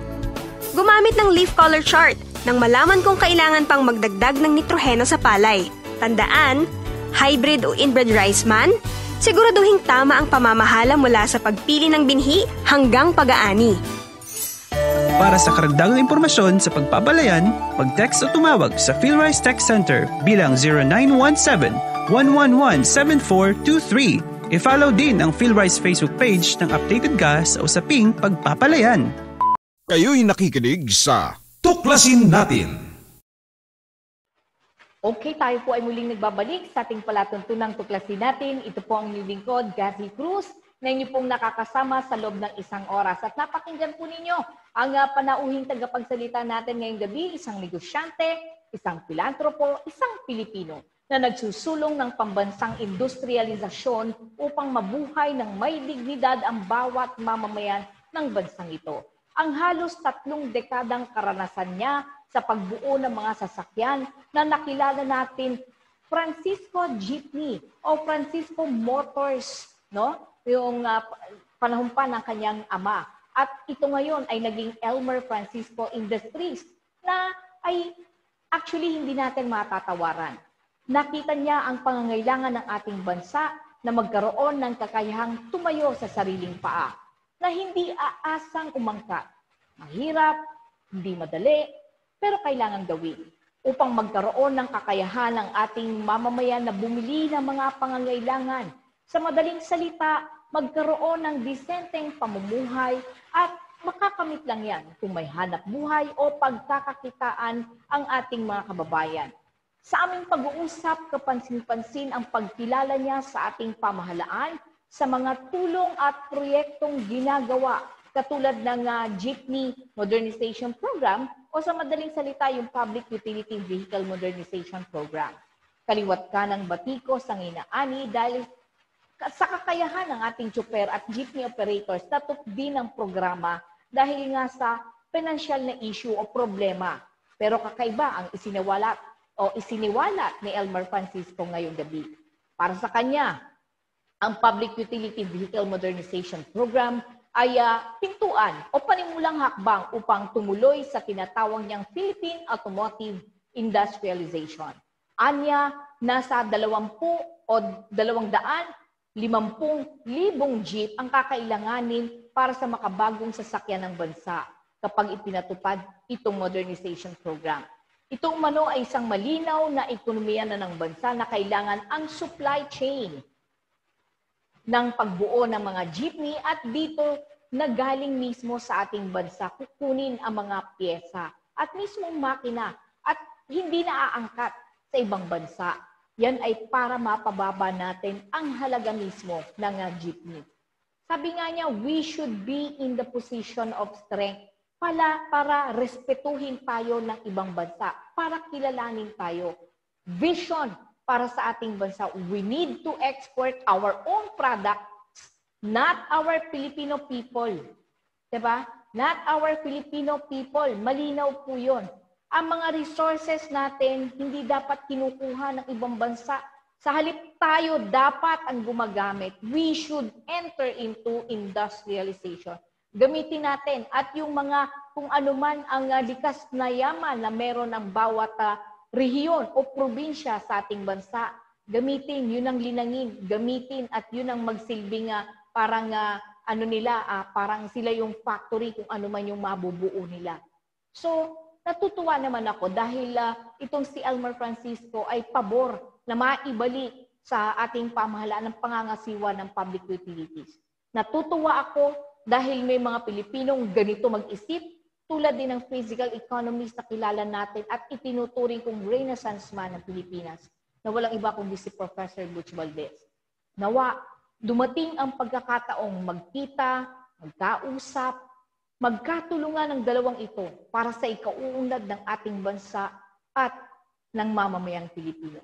Gumamit ng leaf color chart nang malaman kung kailangan pang magdagdag ng nitroheno sa palay. Tandaan, hybrid o inbred rice man, siguraduhin tama ang pamamahala mula sa pagpili ng binhi hanggang pag-aani. Para sa karagdagang impormasyon sa pagpapalayan, mag-text o tumawag sa PhilRice Tech Center bilang 0917-111-7423. I-follow din ang PhilRice Facebook page ng updated ka sa usaping pagpapalayan. Kayo'y nakikinig sa Tuklasin Natin. Okay, tayo po ay muling nagbabalik sa ating palatuntunang Tuklasin Natin. Ito po ang inyong lingkod, Gazi Cruz, na inyo pong nakakasama sa loob ng 1 oras. At napakinggan po ninyo ang panauhing tagapagsalita natin ngayong gabi, isang negosyante, isang pilantropo, isang Pilipino na nagsusulong ng pambansang industrialisasyon upang mabuhay ng may dignidad ang bawat mamamayan ng bansang ito. Ang halos 3 dekadang karanasan niya sa pagbuo ng mga sasakyan na nakilala natin Francisco Jeepney o Francisco Motors, no? Yung panahon pa ng kanyang ama. At ito ngayon ay naging Elmer Francisco Industries na ay actually hindi natin matatawaran. Nakita niya ang pangangailangan ng ating bansa na magkaroon ng kakayahang tumayo sa sariling paa, na hindi aasang umangkat. Mahirap, hindi madali, pero kailangan gawin upang magkaroon ng kakayahan ng ating mamamayan na bumili ng mga pangangailangan. Sa madaling salita, magkaroon ng disenteng pamumuhay at makakamit lang yan kung may hanap buhay o pagkakakitaan ang ating mga kababayan. Sa aming pag-uusap, kapansin-pansin ang pagkilala niya sa ating pamahalaan sa mga tulong at proyektong ginagawa katulad ng Jeepney Modernization Program o sa madaling salita yung Public Utility Vehicle Modernization Program. Kaliwat ka ng batikos ang inaani dahil sa kakayahan ng ating tsuper at jeepney operators na din ang programa dahil nga sa financial na issue o problema. Pero kakaiba ang isiniwalat ni Elmer Francisco ngayong gabi. Para sa kanya, ang Public Utility Vehicle Modernization Program ay pintuan o panimulang hakbang upang tumuloy sa tinatawag niyang Philippine Automotive Industrialization. Anya, nasa 20 o 250,000 jeep ang kakailanganin para sa makabagong sasakyan ng bansa kapag ipinatupad itong modernization program. Itong mano ay isang malinaw na ekonomiya na ng bansa na kailangan ang supply chain ng pagbuo ng mga jeepney at dito na galing mismo sa ating bansa kukunin ang mga pyesa at mismong makina at hindi naaangkat sa ibang bansa. Yan ay para mapababa natin ang halaga mismo ng jeepney. Sabi nga niya, we should be in the position of strength para respetuhin tayo ng ibang bansa, para kilalanin tayo. Vision para sa ating bansa. We need to export our own products, not our Filipino people. Diba? Not our Filipino people. Malinaw po yun. Ang mga resources natin, hindi dapat kinukuha ng ibang bansa. Sa halip tayo, dapat ang gumagamit. We should enter into industrialization. Gamitin natin. At yung mga, kung ano man ang likas na yaman na meron ng bawat rehiyon o probinsya sa ating bansa, gamitin, yun ang linangin, gamitin at yun ang magsilbing parang parang sila yung factory kung ano man yung mabubuo nila. So, natutuwa naman ako dahil itong si Elmer Francisco ay pabor na maibalik sa ating pamahalaan ng pangangasiwa ng public utilities. Natutuwa ako dahil may mga Pilipinong ganito mag-isip, tulad din ng physical economist na kilala natin at itinuturing kong Renaissance man ng Pilipinas na walang iba kundi si Professor Butch Valdez. Nawa, dumating ang pagkakataong magkita, magkausap, magkatulungan ng dalawang ito para sa ikauunlad ng ating bansa at ng mamamayang Pilipino.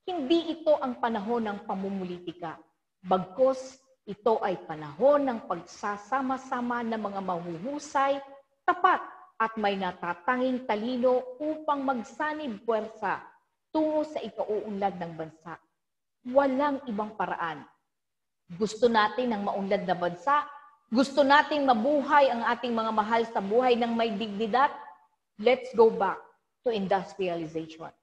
Hindi ito ang panahon ng pamumulitika, bagkus ito ay panahon ng pagsasama-sama ng mga mahuhusay, tapat at may natatanging talino upang magsanib puwersa tungo sa ikauunlad ng bansa. Walang ibang paraan. Gusto natin ng maunlad na bansa, gusto nating mabuhay ang ating mga mahal sa buhay ng may dignidad, let's go back to industrialization.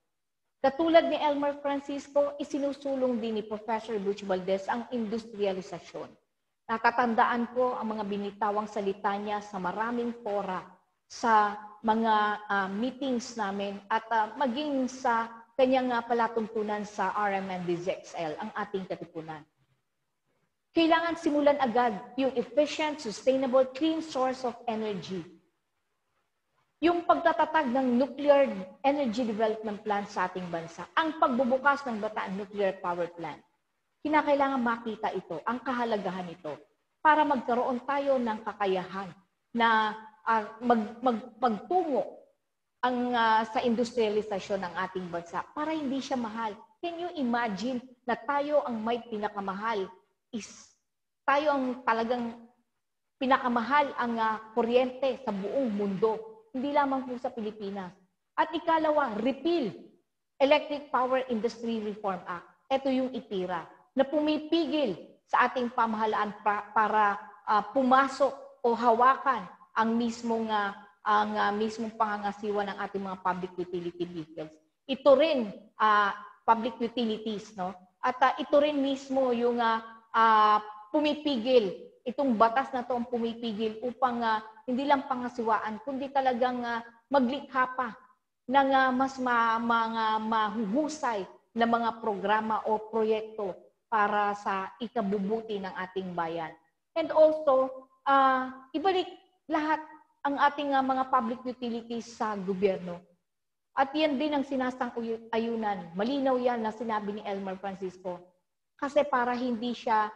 Katulad ni Elmer Francisco, isinusulong din ni Professor Butch Valdez ang industrialisasyon. Natatandaan ko ang mga binitawang salita niya sa maraming fora, sa mga meetings namin at maging sa kanyang palatuntunan sa RMNDZXL, ang ating katipunan. Kailangan simulan agad yung efficient, sustainable, clean source of energy. Yung pagtatatag ng nuclear energy development plant sa ating bansa, ang pagbubukas ng Bataan Nuclear Power Plant. Kinakailangan makita ito, ang kahalagahan nito, para magkaroon tayo ng kakayahan na magtungo sa industrialisasyon ng ating bansa para hindi siya mahal. Can you imagine na tayo ang may pinakamahal tayo ang talagang pinakamahal ang kuryente sa buong mundo, hindi lamang po sa Pilipinas. At ikalawa, repeal Electric Power Industry Reform Act. Ito yung IPIRA na pumipigil sa ating pamahalaan para pumasok o hawakan ang mismong pangangasiwa ng ating mga public utility vehicles. Ito rin public utilities, no? At ito rin mismo yung pumipigil, itong batas na to ang pumipigil upang hindi lang pangasiwaan kundi talagang maglikha pa ng mas mga mahuhusay na mga programa o proyekto para sa ikabubuti ng ating bayan. And also, ibalik lahat ang ating mga public utilities sa gobyerno. At yan din ang sinasang-ayunan. Malinaw yan na sinabi ni Elmer Francisco. Kasi para hindi siya,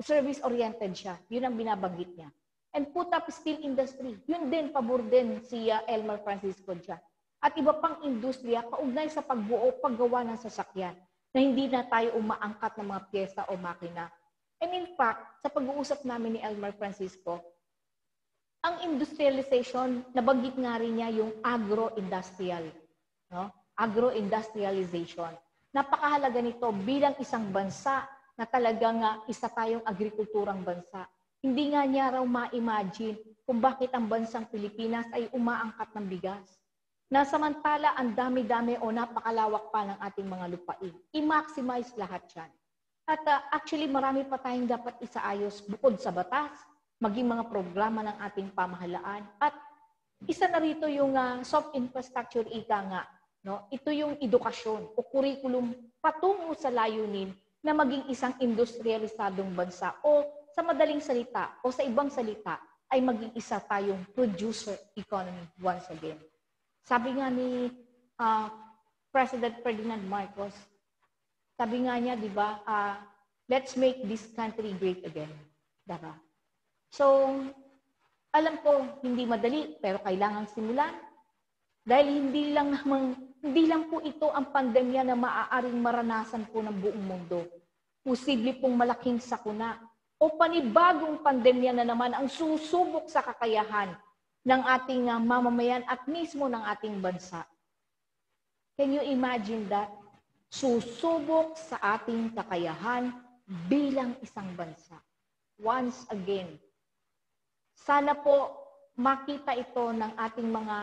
service-oriented siya. Yun ang binabanggit niya. And put up steel industry. Yun din, pabor din si Elmer Francisco dyan. At iba pang industriya, kaugnay sa paggawa ng sasakyan na hindi na tayo umaangkat ng mga pyesa o makina. And in fact, sa pag-uusap namin ni Elmer Francisco, ang industrialization, nabanggit nga rin niya yung agro-industrial. No? Agro-industrialization. Napakahalaga nito bilang isang bansa na talagang isa tayong agrikulturang bansa. Hindi nga niya raw ma-imagine kung bakit ang bansang Pilipinas ay umaangkat ng bigas. Na samantala ang dami-dami o napakalawak pa ng ating mga lupain. I-maximize lahat yan. At actually marami pa tayong dapat isaayos bukod sa batas, maging mga programa ng ating pamahalaan. At isa na rito yung soft infrastructure ika nga. No? Ito yung edukasyon o curriculum patungo sa layunin na maging isang industrialisadong bansa o sa madaling salita o sa ibang salita ay maging isa tayong producer economy once again. Sabi nga ni President Ferdinand Marcos, sabi nga niya, di ba, let's make this country great again. Diba? So, alam ko, hindi madali, pero kailangan simulan. Dahil hindi lang po ito ang pandemya na maaaring maranasan po ng buong mundo. Posible pong malaking sakuna o panibagong pandemya na naman ang susubok sa kakayahan ng ating mamamayan at mismo ng ating bansa. Can you imagine that? Susubok sa ating kakayahan bilang isang bansa. Once again, sana po makita ito ng ating mga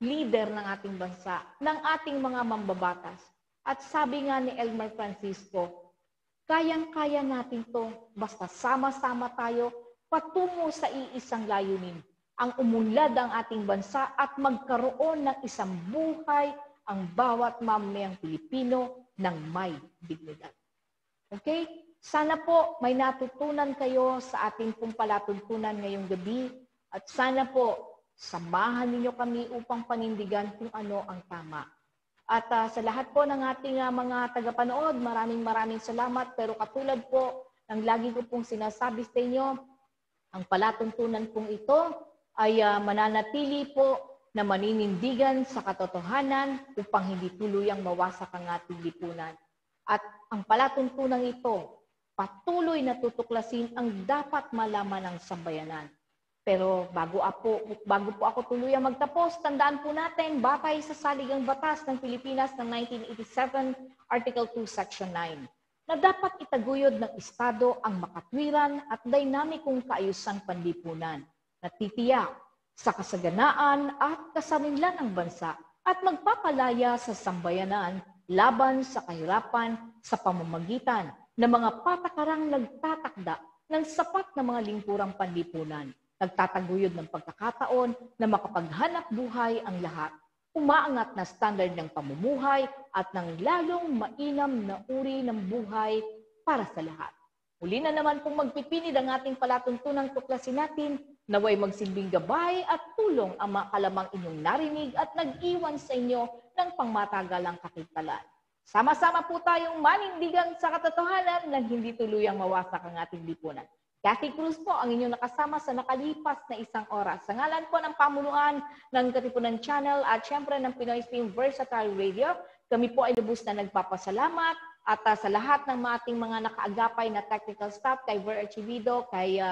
leader ng ating bansa, ng ating mga mambabatas. At sabi nga ni Elmer Francisco, kayang-kaya natin to basta sama-sama tayo patungo sa iisang layunin, ang umunlad ang ating bansa at magkaroon ng isang buhay ang bawat mamamayang Pilipino ng may dignidad. Okay? Sana po may natutunan kayo sa ating pong palatuntunan ngayong gabi at sana po samahan ninyo kami upang panindigan kung ano ang tama. At sa lahat po ng ating mga tagapanood, maraming salamat. Pero katulad po ng lagi ko pong sinasabi sa inyo, ang palatuntunan pong ito ay mananatili po na maninindigan sa katotohanan upang hindi tuluyang mawasak ang ating lipunan. At ang palatuntunan ito, patuloy na tutuklasin ang dapat malaman ng sambayanan. Pero bago po ako tuluyang magtapos, tandaan po natin, batay sa Saligang Batas ng Pilipinas ng 1987, Article 2, Section 9, na dapat itaguyod ng Estado ang makatwiran at dinamikong kaayusang panlipunan na titiyak sa kasaganaan at kasarinlan ng bansa at magpapalaya sa sambayanan laban sa kahirapan sa pamamagitan ng mga patakarang nagtatakda ng sapat na mga lingkurang panlipunan, nagtataguyod ng pagkakataon na makapaghanap buhay ang lahat, umaangat na standard ng pamumuhay at ng lalong mainam na uri ng buhay para sa lahat. Muli na naman kung magpipinid ang ating palatuntunang tuklasin natin, naway magsilbing gabay at tulong ang mga kalamang inyong narinig at nag-iwan sa inyo ng pangmatagalang kakintalan. Sama-sama po tayong manindigan sa katotohanan na hindi tuluyang mawasak ang ating lipunan. Cathy Cruz po ang inyong nakasama sa nakalipas na isang oras. Sa ngalan po ng pamunuan ng Katipunan Channel at syempre ng Pinoy Stream Versatile Radio, kami po ay lubos na nagpapasalamat at sa lahat ng ating mga nakaagapay na technical staff, kay Ver Archivido, kay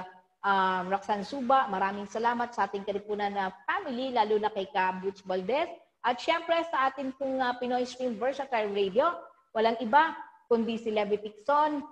Roxanne Suba, maraming salamat sa ating Katipunan na family, lalo na kay Ka Butch Valdez At syempre sa atin pong Pinoy Stream Versatile Radio, walang iba kundi si Levy Tixon,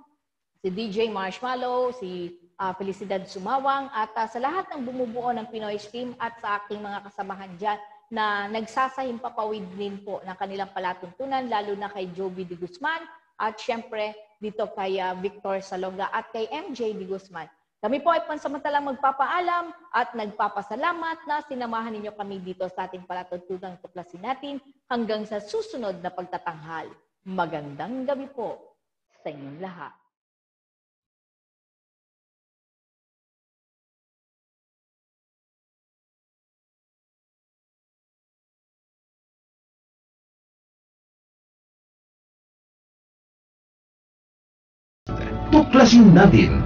si DJ Marshmallow, si Felicidad Sumawang, at sa lahat ng bumubuo ng Pinoy Stream at sa aking mga kasamahan dyan na nagsasahimpapawid din po ng kanilang palatuntunan, lalo na kay Joby de Guzman at syempre dito kay Victor Salonga at kay MJ de Guzman. Kami po ay pansamantalang magpapaalam at nagpapasalamat na sinamahan ninyo kami dito sa ating palatuntunang tuklasin natin hanggang sa susunod na pagtatanghal. Magandang gabi po sa inyong lahat. Tuklasin natin